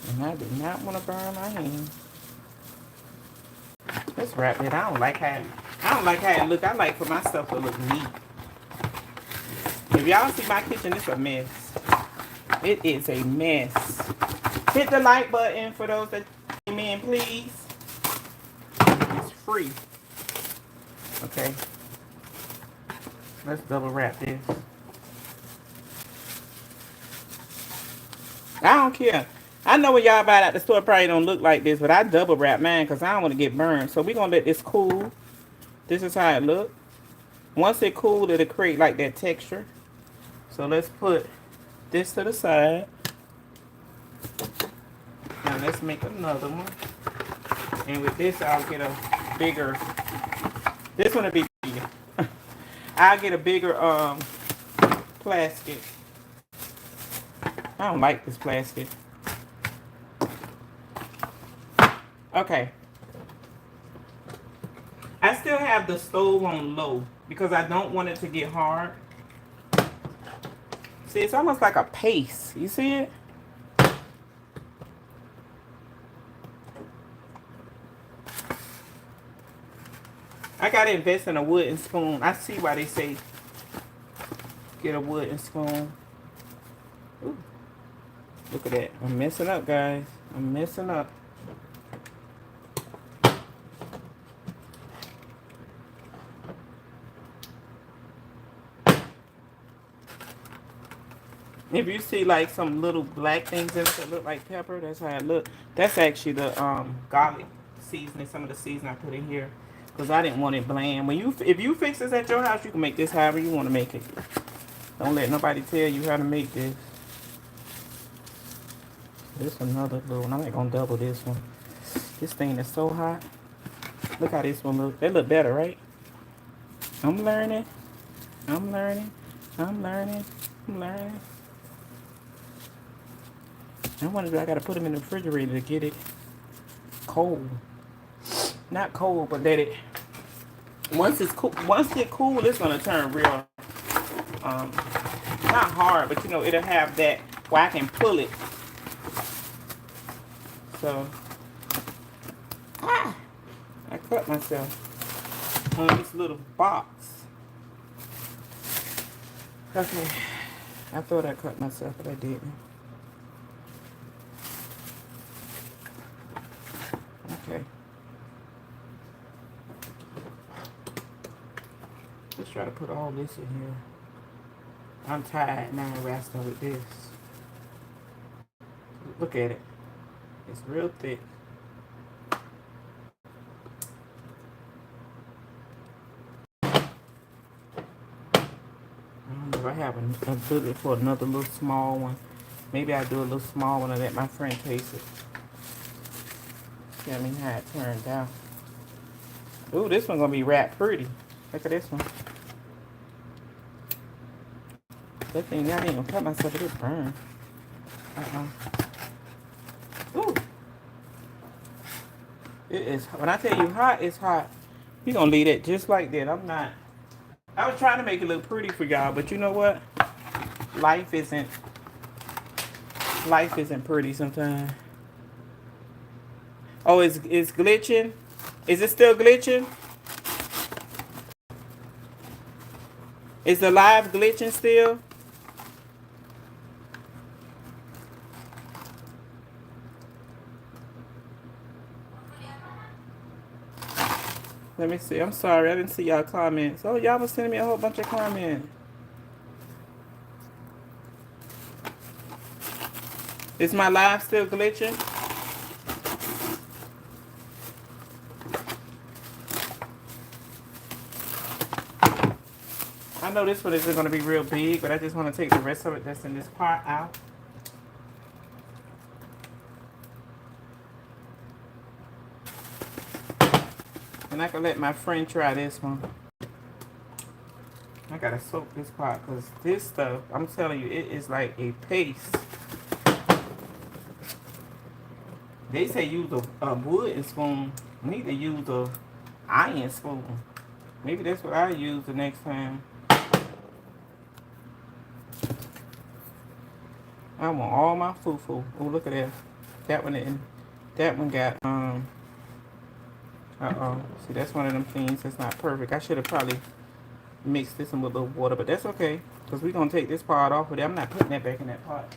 And I do not want to burn my hands. Let's wrap it. I don't like how it look. I like for my stuff to look neat. If y'all see my kitchen, it's a mess. It is a mess. Hit the like button for those that came in, please. It's free. Okay. Let's double wrap this. I don't care. I know when y'all buy it at the store, it probably don't look like this, but I double wrap mine because I don't want to get burned. So we're going to let this cool. This is how it look. Once it cool, it'll create like that texture. So let's put this to the side. Now let's make another one. And with this, I'll get a bigger, this one will be bigger. I'll get a bigger plastic. I don't like this plastic. Okay. I still have the stove on low because I don't want it to get hard. See, it's almost like a paste. You see it? I gotta invest in a wooden spoon. I see why they say get a wooden spoon. Ooh, look at that. I'm messing up, guys. I'm messing up. If you see like some little black things in it that look like pepper, that's how it look. That's actually the garlic seasoning. Some of the seasoning I put in here because I didn't want it bland. When you, if you fix this at your house, you can make this however you want to make it. Don't let nobody tell you how to make this. This another little one. I'm not gonna double this one. This thing is so hot. Look how this one look. They look better, right? I'm learning. I'm learning. I'm learning. I'm learning. I wonder if I gotta put them in the refrigerator to get it cold. Not cold, but let it. Once it's cool, once it cool, it's gonna turn real. Not hard, but you know it'll have that where I can pull it. So, I cut myself on this little box. Okay, I thought I cut myself, but I didn't. Okay. Let's try to put all this in here. I'm tired now wrestling with this. Look at it. It's real thick. I don't know if I have a bullet for another little small one. Maybe I'll do a little small one and let my friend taste it. Tell me how it turned out. Ooh, this one's gonna be wrapped pretty. Look at this one. That thing, I didn't even cut myself, it just burned. Ooh. It is, when I tell you hot, it's hot. You're gonna leave it just like that. I'm not. I was trying to make it look pretty for y'all, but you know what? Life isn't pretty sometimes. Oh, it's glitching? Is it still glitching? Is the live glitching still? Let me see. I'm sorry. I didn't see y'all comments. Oh, y'all was sending me a whole bunch of comments. Is my live still glitching? I know this one isn't going to be real big, but I just want to take the rest of it that's in this pot out. And I can let my friend try this one. I gotta soak this pot because this stuff, I'm telling you, it is like a paste. They say use a wooden spoon. I need to use a iron spoon. Maybe that's what I use the next time. I want all my fufu. Oh, look at that. That one didn't. That one got See, that's one of them things that's not perfect. I should have probably mixed this in with a little water, but that's okay. Because we're going to take this part off of it. I'm not putting that back in that pot.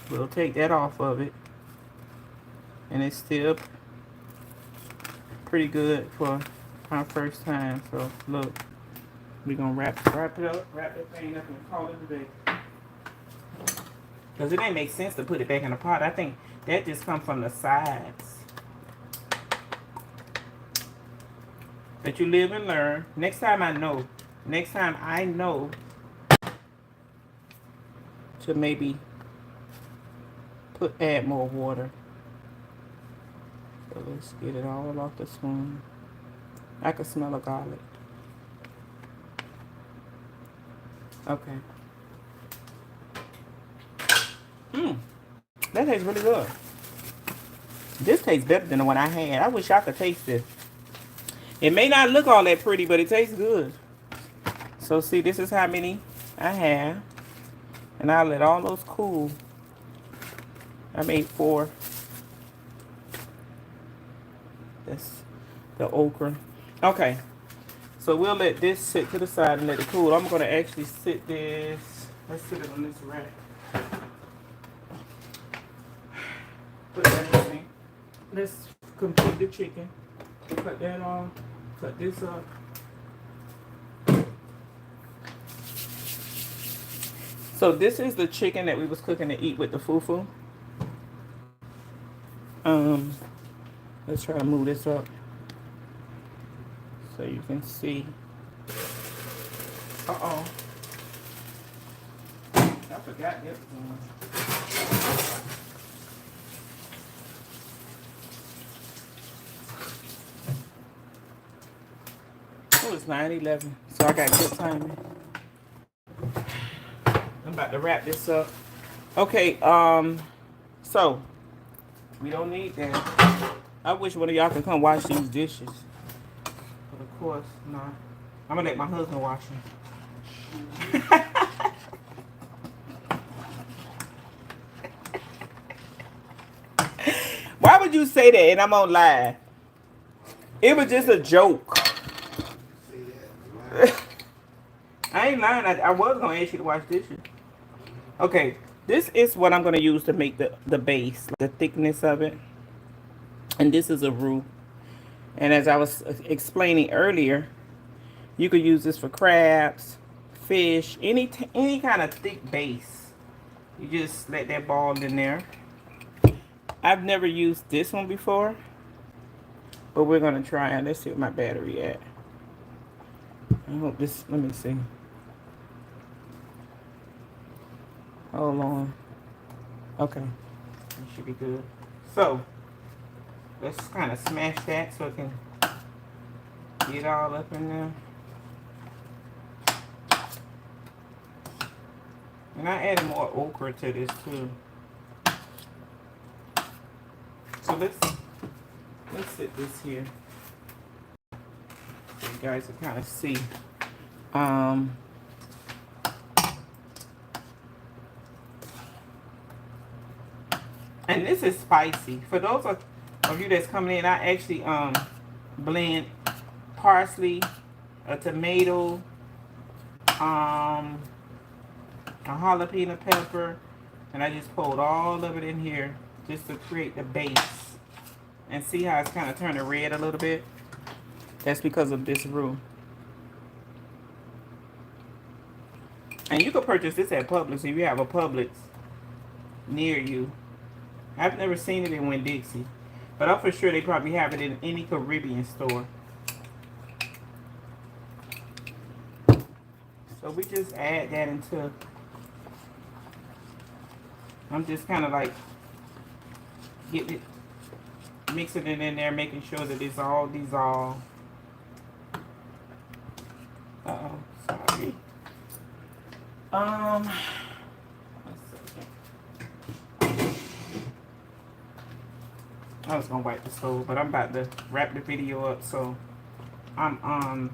We'll take that off of it. And it's still pretty good for our first time. So, look. We're going to wrap it up, wrap that thing up and call it a day. Because it ain't make sense to put it back in the pot. I think that just comes from the sides. But you live and learn. Next time I know to maybe add more water. So let's get it all off the spoon. I can smell a garlic. Okay. That tastes really good. This tastes better than the one I had. I wish I could taste this. It may not look all that pretty, but it tastes good. So see, this is how many I have. And I'll let all those cool. I made 4. the okra. Okay, so we'll let this sit to the side and let it cool. I'm gonna actually sit this. Let's sit it on this rack. Put that in. Let's complete the chicken. Cut that off. Cut this up. So this is the chicken that we was cooking to eat with the fufu. Um, let's try to move this up so you can see. Uh-oh. I forgot this one. Oh, it's 9:11, so I got good timing. I'm about to wrap this up. Okay, so we don't need that. I wish one of y'all could come wash these dishes. But of course not. I'm gonna let my husband wash them. Why would you say that and I'm on live? It was just a joke. I ain't lying. I was gonna ask you to wash dishes. Okay, this is what I'm gonna use to make the base, the thickness of it. And this is a roux. And as I was explaining earlier, you could use this for crabs, fish, any kind of thick base. You just let that ball in there. I've never used this one before, but we're gonna try it. Let's see what my battery at. I hope this. Let me see. Hold on. Okay, it should be good. So let's kind of smash that so it can get all up in there. And I added more okra to this too. So let's sit this here so you guys can kind of see. And this is spicy. For those of you that's coming in, I actually blend parsley, a tomato, a jalapeno pepper, and I just pulled all of it in here just to create the base. And see how it's kind of turning red a little bit? That's because of this roux. And you can purchase this at Publix if you have a Publix near you. I've never seen it in Winn-Dixie, but I'm for sure they probably have it in any Caribbean store. So we just add that into, I'm just kind of like getting it, mixing it in there, making sure that it's all dissolved. Uh-oh, sorry. I was gonna wipe the stove, but I'm about to wrap the video up, so I'm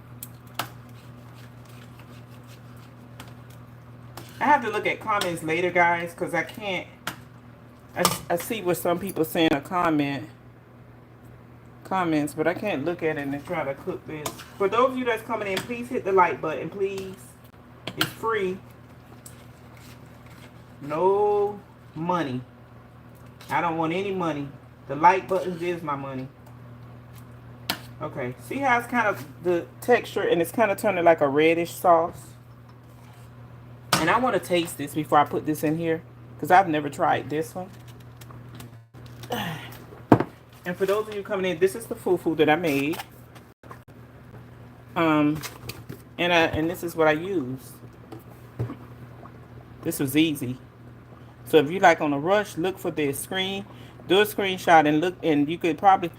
I have to look at comments later, guys, because I can't. I see what some people saying a comments, but I can't look at it and try to cook this. For those of you that's coming in, please hit the like button, please. It's free. No money. I don't want any money. The like button is my money. Okay, see how it's kind of the texture and it's kind of turning like a reddish sauce. And I want to taste this before I put this in here because I've never tried this one. And for those of you coming in, this is the fufu that I made. And this is what I used. This was easy. So if you like on a rush, look for this screen. Do a screenshot and look, and you could probably,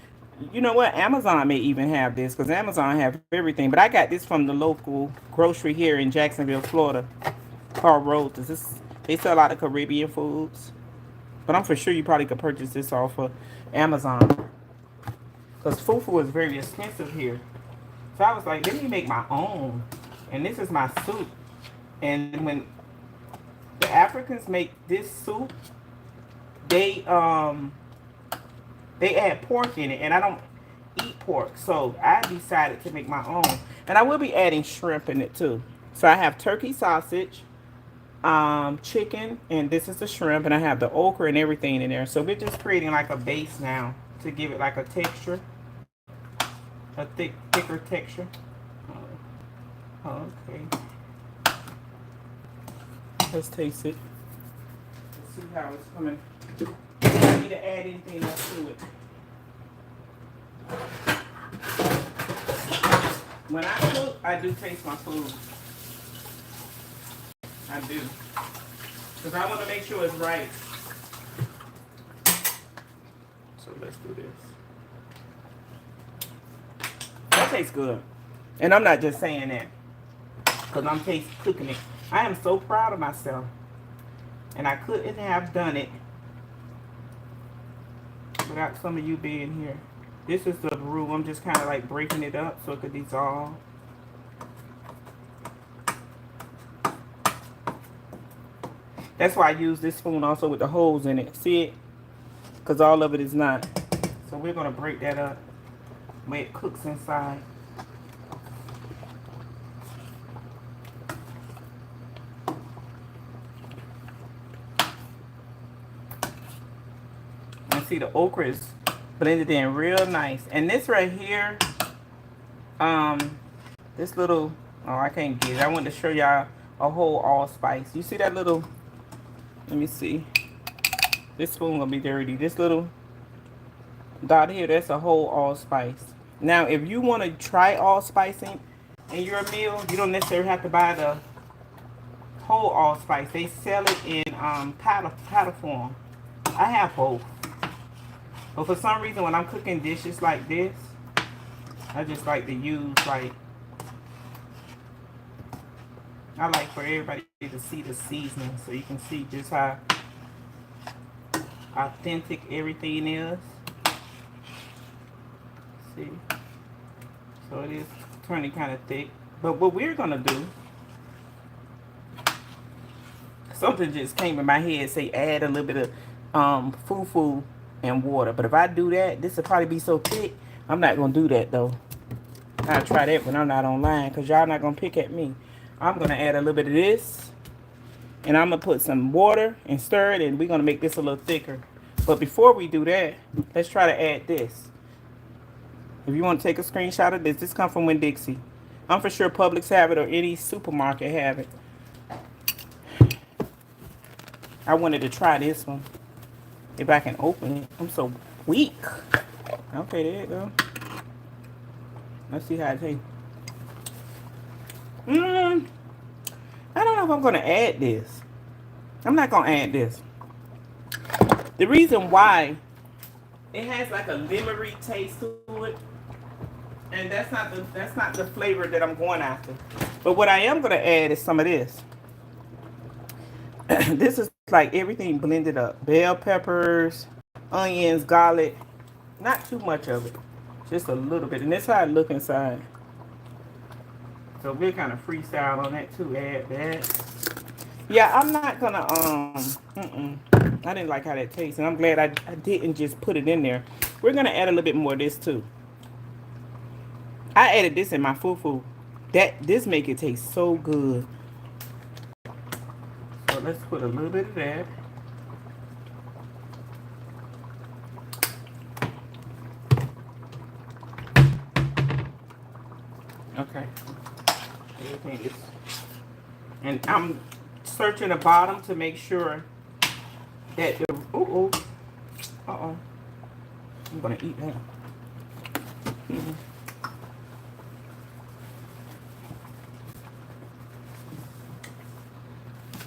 you know what, Amazon may even have this because Amazon have everything. But I got this from the local grocery here in Jacksonville, Florida, called Roses. They sell a lot of Caribbean foods, but I'm for sure you probably could purchase this off of Amazon because fufu is very expensive here. So I was like, let me make my own, and this is my soup. And when the Africans make this soup, they add pork in it, and eat pork, so I decided to make my own. And I will be adding shrimp in it too. So I have turkey sausage, chicken, and this is the shrimp, and I have the okra and everything in there. So we're just creating like a base now to give it like a texture, a thicker texture. Okay, let's taste it. Let's see how it's coming. I need to add anything else to it. When I cook, I do taste my food. I do. Because I want to make sure it's right. So let's do this. That tastes good. And I'm not just saying that. Because I'm cooking it. I am so proud of myself. And I couldn't have done it without some of you being here. This is the roux. I'm just kind of like breaking it up so it could dissolve. That's why I use this spoon also with the holes in it. See it? Because all of it is not. So we're going to break that up where it cooks inside. And see, the okra is blended in real nice. And this right here, this little, oh, I can't get it. I wanted to show y'all a whole allspice. You see that little, let me see. This spoon gonna be dirty. This little dot here, that's a whole allspice. Now, if you want to try allspicing in your meal, you don't necessarily have to buy the whole allspice. They sell it in powder form. I have both. But for some reason, when I'm cooking dishes like this, I just like to use like, I like for everybody to see the seasoning so you can see just how authentic everything is. See? So it is turning kind of thick. But what we're going to do, something just came in my head, say add a little bit of fufu and water. But if I do that, this will probably be so thick. I'm not going to do that though. I'll try that when I'm not online because y'all not going to pick at me. I'm going to add a little bit of this. And I'm going to put some water and stir it. And we're going to make this a little thicker. But before we do that, let's try to add this. If you want to take a screenshot of this, this comes from Winn-Dixie. I'm for sure Publix have it or any supermarket have it. I wanted to try this one. If I can open it. I'm so weak. Okay, there you go. Let's see how it tastes. I don't know if I'm going to add this. I'm not going to add this. The reason why, it has like a limery taste to it. And that's not the flavor that I'm going after. But what I am going to add is some of this. This is like everything blended up. Bell peppers, onions, garlic. Not too much of it. Just a little bit. And that's how it look inside. So we're kind of freestyle on that too. Add that. Yeah, I'm not gonna I didn't like how that tastes, and I'm glad I didn't just put it in there. We're gonna add a little bit more of this too. I added this in my fufu. This make it taste so good. So let's put a little bit of that. Okay. Everything is, and I'm searching the bottom to make sure that the I'm gonna eat that.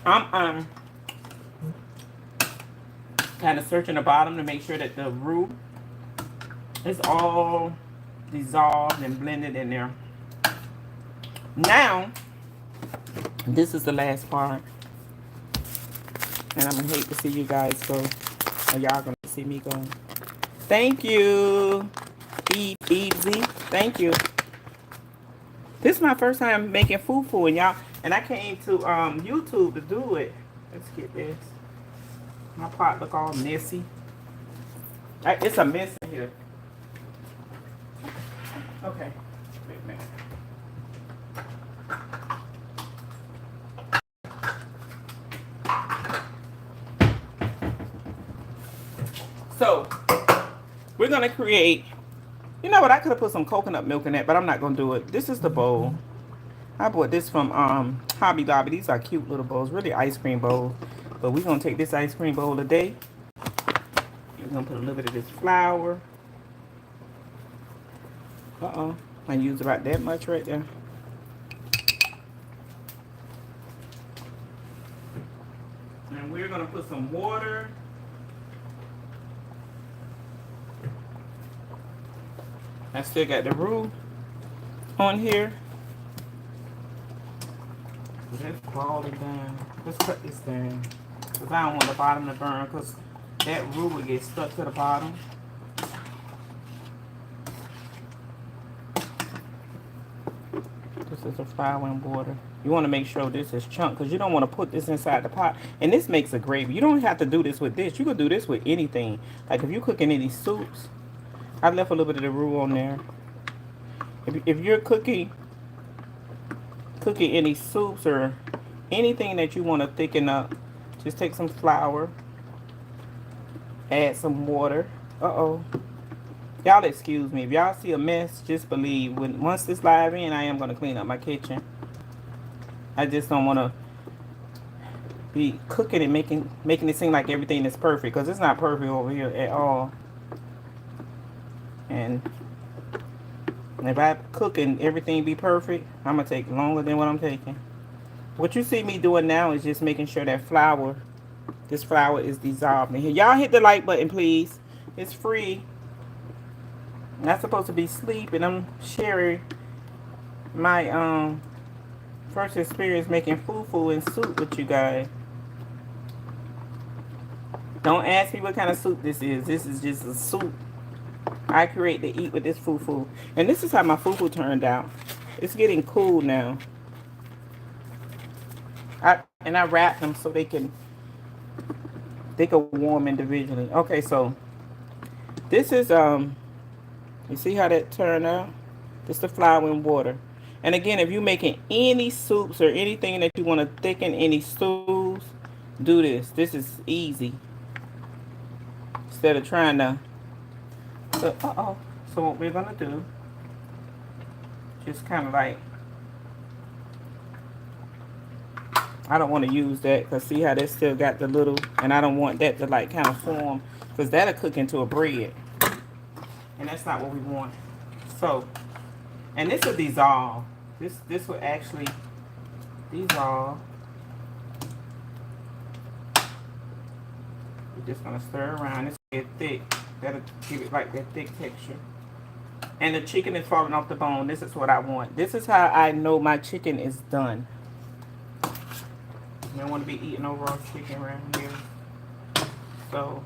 I'm kind of searching the bottom to make sure that the roux is all dissolved and blended in there. Now, this is the last part. And I'm going to hate to see you guys go. Or y'all going to see me go. Thank you, Easy. Thank you. This is my first time making fufu. And I came to YouTube to do it. Let's get this. My pot look all messy. It's a mess in here. Okay. Wait a minute. So we're gonna create. You know what? I could have put some coconut milk in that, but I'm not gonna do it. This is the bowl. I bought this from Hobby Lobby. These are cute little bowls, really ice cream bowls. But we're gonna take this ice cream bowl today. We're gonna put a little bit of this flour. I use about that much right there. And we're gonna put some water. I still got the roux on here. Let's ball it down. Let's cut this down. Because I don't want the bottom to burn, because that roux will get stuck to the bottom. This is the flour and water. You want to make sure this is chunked, because you don't want to put this inside the pot. And this makes a gravy. You don't have to do this with this. You can do this with anything. Like if you're cooking any soups, I left a little bit of the roux on there. If you're cooking any soups or anything that you want to thicken up, just take some flour, add some water. Y'all excuse me. If y'all see a mess, just believe. Once this live in, I am going to clean up my kitchen. I just don't want to be cooking and making it seem like everything is perfect, because it's not perfect over here at all. And if I cook and everything be perfect, I'm going to take longer than what I'm taking. What you see me doing now is just making sure that this flour is dissolved in here. Y'all hit the like button, please. It's free. I'm not supposed to be sleeping. I'm sharing my first experience making fufu and soup with you guys. Don't ask me what kind of soup this is. This is just a soup I create to eat with this fufu. And this is how my fufu turned out. It's getting cool now. I wrap them so they can warm individually. Okay, so this is you see how that turned out? This is the flour and water. And again, if you're making any soups or anything that you want to thicken, any stews, do this. This is easy. Instead of trying to so what we're gonna do, just kind of like, I don't want to use that, because see how that still got the little, and I don't want that to like kind of form, because that'll cook into a bread, and that's not what we want. So, and this will dissolve. This will actually dissolve. We're just gonna stir around. It's gonna get thick. That'll give it like that thick texture. And the chicken is falling off the bone. This is what I want. This is how I know my chicken is done. You don't want to be eating over our chicken around here. So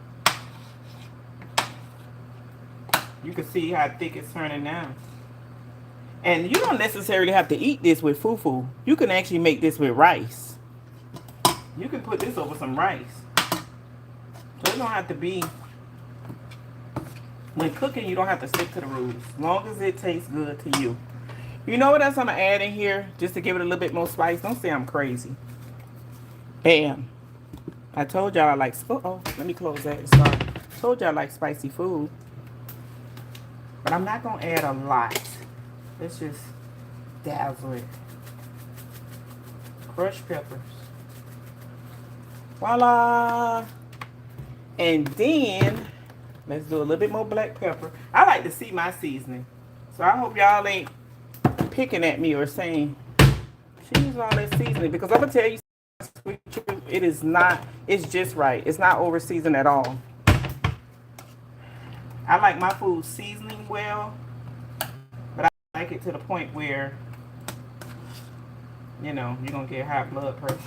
you can see how thick it's turning now. And you don't necessarily have to eat this with fufu. You can actually make this with rice. You can put this over some rice. So it don't have to be, when cooking, you don't have to stick to the rules. As long as it tastes good to you. You know what else I'm going to add in here? Just to give it a little bit more spice. Don't say I'm crazy. Bam. I told y'all I like, let me close that. Sorry. Told y'all I like spicy food. But I'm not going to add a lot. Let's just dazzle it. Crushed peppers. Voila. And then, let's do a little bit more black pepper. I like to see my seasoning. So I hope y'all ain't picking at me or saying, she used all that seasoning. Because I'm going to tell you, it is not, it's just right. It's not over seasoned at all. I like my food seasoning well, but I like it to the point where, you know, you're going to get high blood pressure.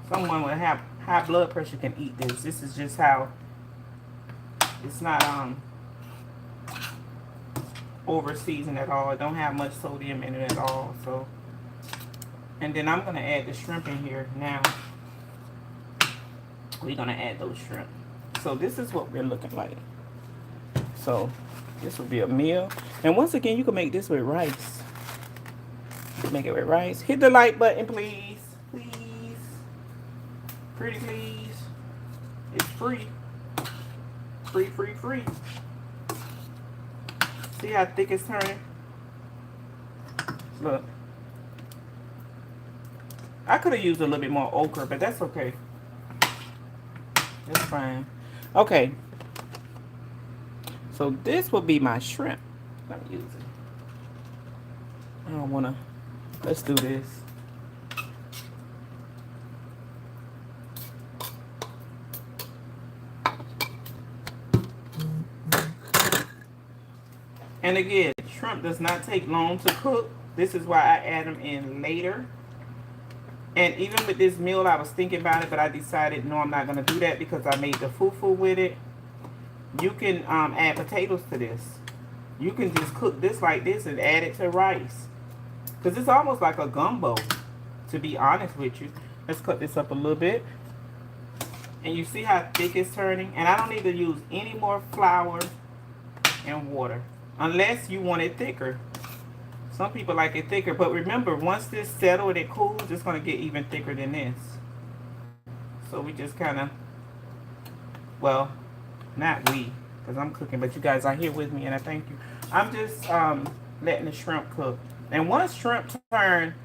Someone with high blood pressure can eat this. This is just how, it's not over seasoned at all. It don't have much sodium in it at all. So, and then I'm going to add the shrimp in here now. We're going to add those shrimp. So this is what we're looking like. So This would be a meal. And once again, you can make this with rice. Make it with rice. Hit the like button, please. Please. Pretty please. It's free. Free, free, free. See how thick it's turning? Look. I could have used a little bit more okra, but that's okay. That's fine. Okay. So this will be my shrimp. Let me use it. I don't want to. Let's do this. And again, shrimp does not take long to cook. This is why I add them in later. And even with this meal, I was thinking about it, but I decided, no, I'm not going to do that because I made the fufu with it. You can add potatoes to this. You can just cook this like this and add it to rice. Because it's almost like a gumbo, to be honest with you. Let's cut this up a little bit. And you see how thick it's turning? And I don't need to use any more flour and water. Unless you want it thicker. Some people like it thicker. But remember, once this settles and it cools, it's going to get even thicker than this. So we just kind of, well, not we, because I'm cooking, but you guys are here with me, and I thank you. I'm just letting the shrimp cook. And once shrimp turn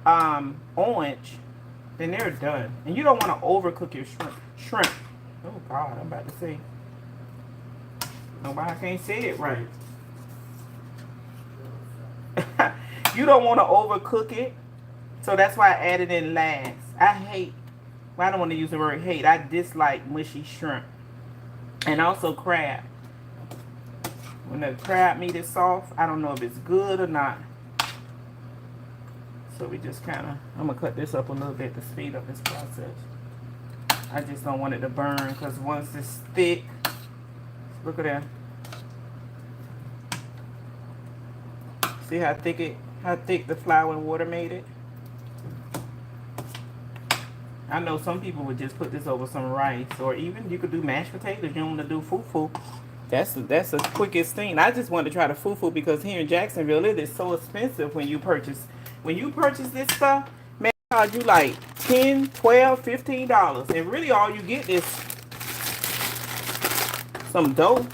orange, then they're done. And you don't want to overcook your shrimp. Oh, God, I'm about to say. Nobody can't say it right. You don't want to overcook it. So that's why I added in last. I don't want to use the word hate. I dislike mushy shrimp. And also crab. When the crab meat is soft, I don't know if it's good or not. So we just kind of, I'm going to cut this up a little bit to speed up this process. I just don't want it to burn because once it's thick, look at that. See how thick the flour and water made it? I know some people would just put this over some rice, or even you could do mashed potatoes. You don't want to do fufu. That's the quickest thing. I just wanted to try the fufu because here in Jacksonville it is so expensive when you purchase this stuff. Man, it charge you like $10, $12, $15, and really all you get is some dough.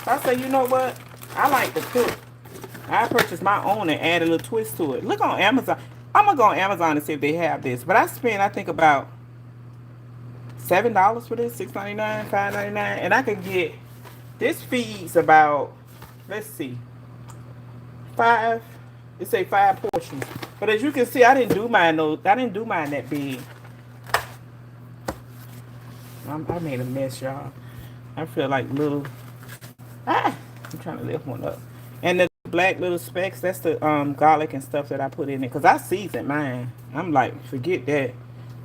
So I say, you know what? I like to cook. I purchased my own and add a little twist to it. Look on Amazon. I'm gonna go on Amazon and see if they have this. But I spent, I think, about $7 for this, $6.99, $5.99, and I could get this feeds about, let's see, 5. It say 5 portions. But as you can see, I didn't do mine that big. I made a mess, y'all. I feel like little. I'm trying to lift one up. And the black little specks, that's the garlic and stuff that I put in it. Because I seasoned mine. I'm like, forget that.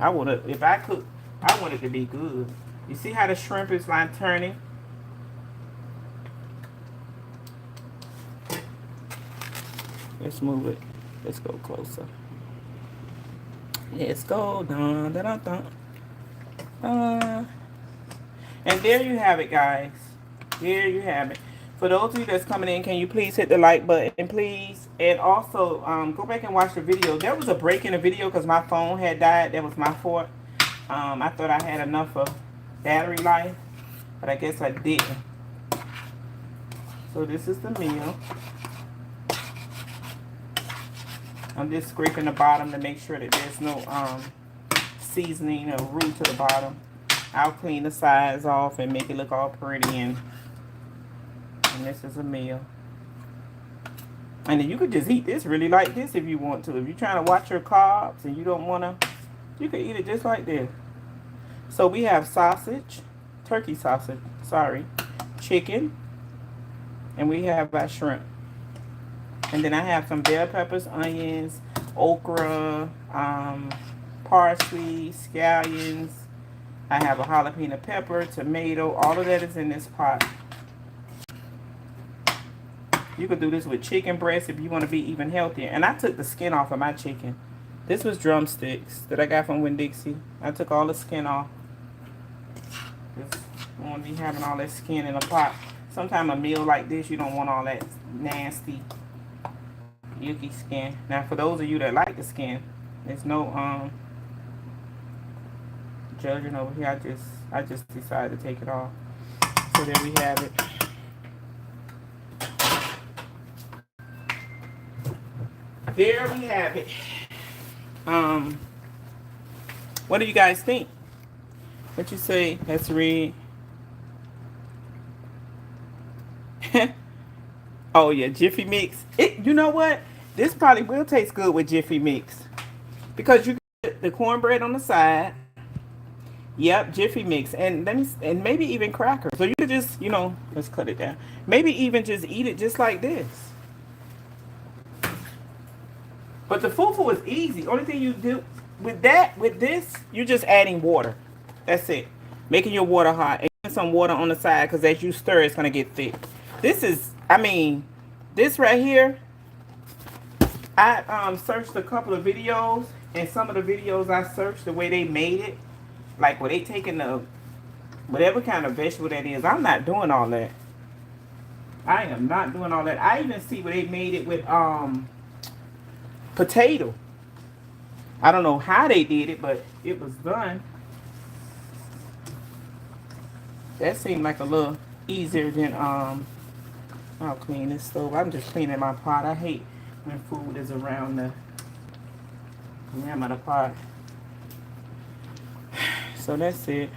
If I cook, I want it to be good. You see how the shrimp is like turning? Let's move it. Let's go closer. Let's go. Dun, dun, dun, dun. And there you have it, guys. There you have it. For those of you that's coming in, can you please hit the like button, please? And also, go back and watch the video. There was a break in the video because my phone had died. That was my fault. I thought I had enough of battery life, but I guess I didn't. So this is the meal. I'm just scraping the bottom to make sure that there's no seasoning or roux to the bottom. I'll clean the sides off and make it look all pretty, and this is a meal. And then you could just eat this really like this if you want to. If you're trying to watch your carbs and you don't want to, you can eat it just like this. So we have sausage, turkey sausage, chicken, and we have our shrimp. And then I have some bell peppers, onions, okra, parsley, scallions. I have a jalapeno pepper, tomato. All of that is in this pot. You could do this with chicken breast if you want to be even healthier. And I took the skin off of my chicken. This was drumsticks that I got from Winn-Dixie. I took all the skin off. I want to be having all that skin in a pot. Sometimes a meal like this, you don't want all that nasty, yucky skin. Now, for those of you that like the skin, there's no judging over here. I just decided to take it off. So there we have it. There we have it. Um, what do you guys think? What you say? Let's read. Oh yeah, Jiffy Mix. You know what? This probably will taste good with Jiffy Mix because you get the cornbread on the side. Yep, Jiffy Mix, and and maybe even crackers. So you could just, let's cut it down. Maybe even just eat it just like this. But the fufu is easy. Only thing you do with this, you're just adding water. That's it. Making your water hot and some water on the side because as you stir, it's gonna get thick. This is, this right here. I searched a couple of videos, and some of the videos I searched, the way they made it, like where they taking the whatever kind of vegetable that is. I'm not doing all that. I am not doing all that. I even see where they made it with potato. I don't know how they did it, but it was done. That seemed like a little easier than I'll clean this stove. I'm just cleaning my pot. I hate when food is around the rim of the pot. So that's it.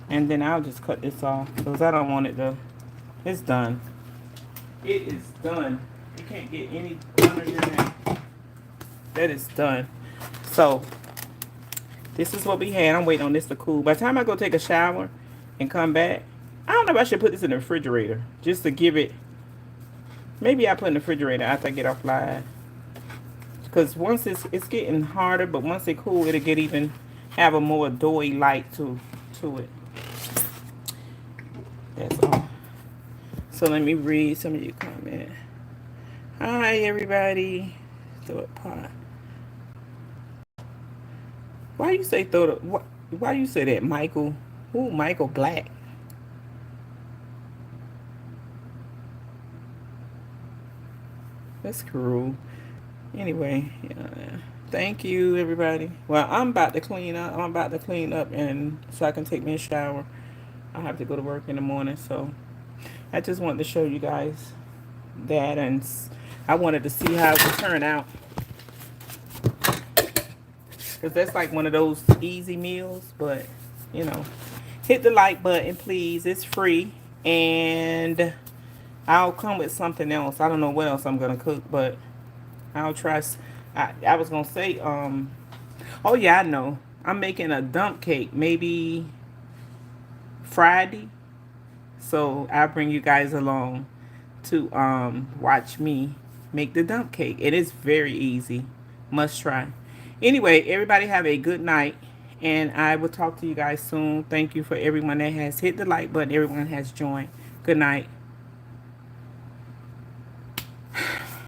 And then I'll just cut this off because I don't want it to. It's done. It is done. You can't get any under than that. That is done. So this is what we had. I'm waiting on this to cool. By the time I go take a shower and come back, I don't know if I should put this in the refrigerator just to give it. Maybe I put in the refrigerator after I get off live. Because once it's getting harder, but once it cool, it'll get even have a more doughy light to it. That's all. So let me read some of your comments. Hi everybody. Throw it pot. Why you say throw the? Why you say that, Michael? Who, Michael Black? That's cruel. Anyway, thank you everybody. Well, I'm about to clean up. And so I can take me a shower. I have to go to work in the morning, so I just wanted to show you guys that, and I wanted to see how it would turn out. Because that's like one of those easy meals, but, hit the like button, please. It's free, and I'll come with something else. I don't know what else I'm going to cook, but I'll try. I was going to say, oh, yeah, I know. I'm making a dump cake, maybe Friday. So I'll bring you guys along to watch me make the dump cake. It is very easy. Must try. Anyway, everybody have a good night, and I will talk to you guys soon. Thank you for everyone that has hit the like button. Everyone has joined. Good night.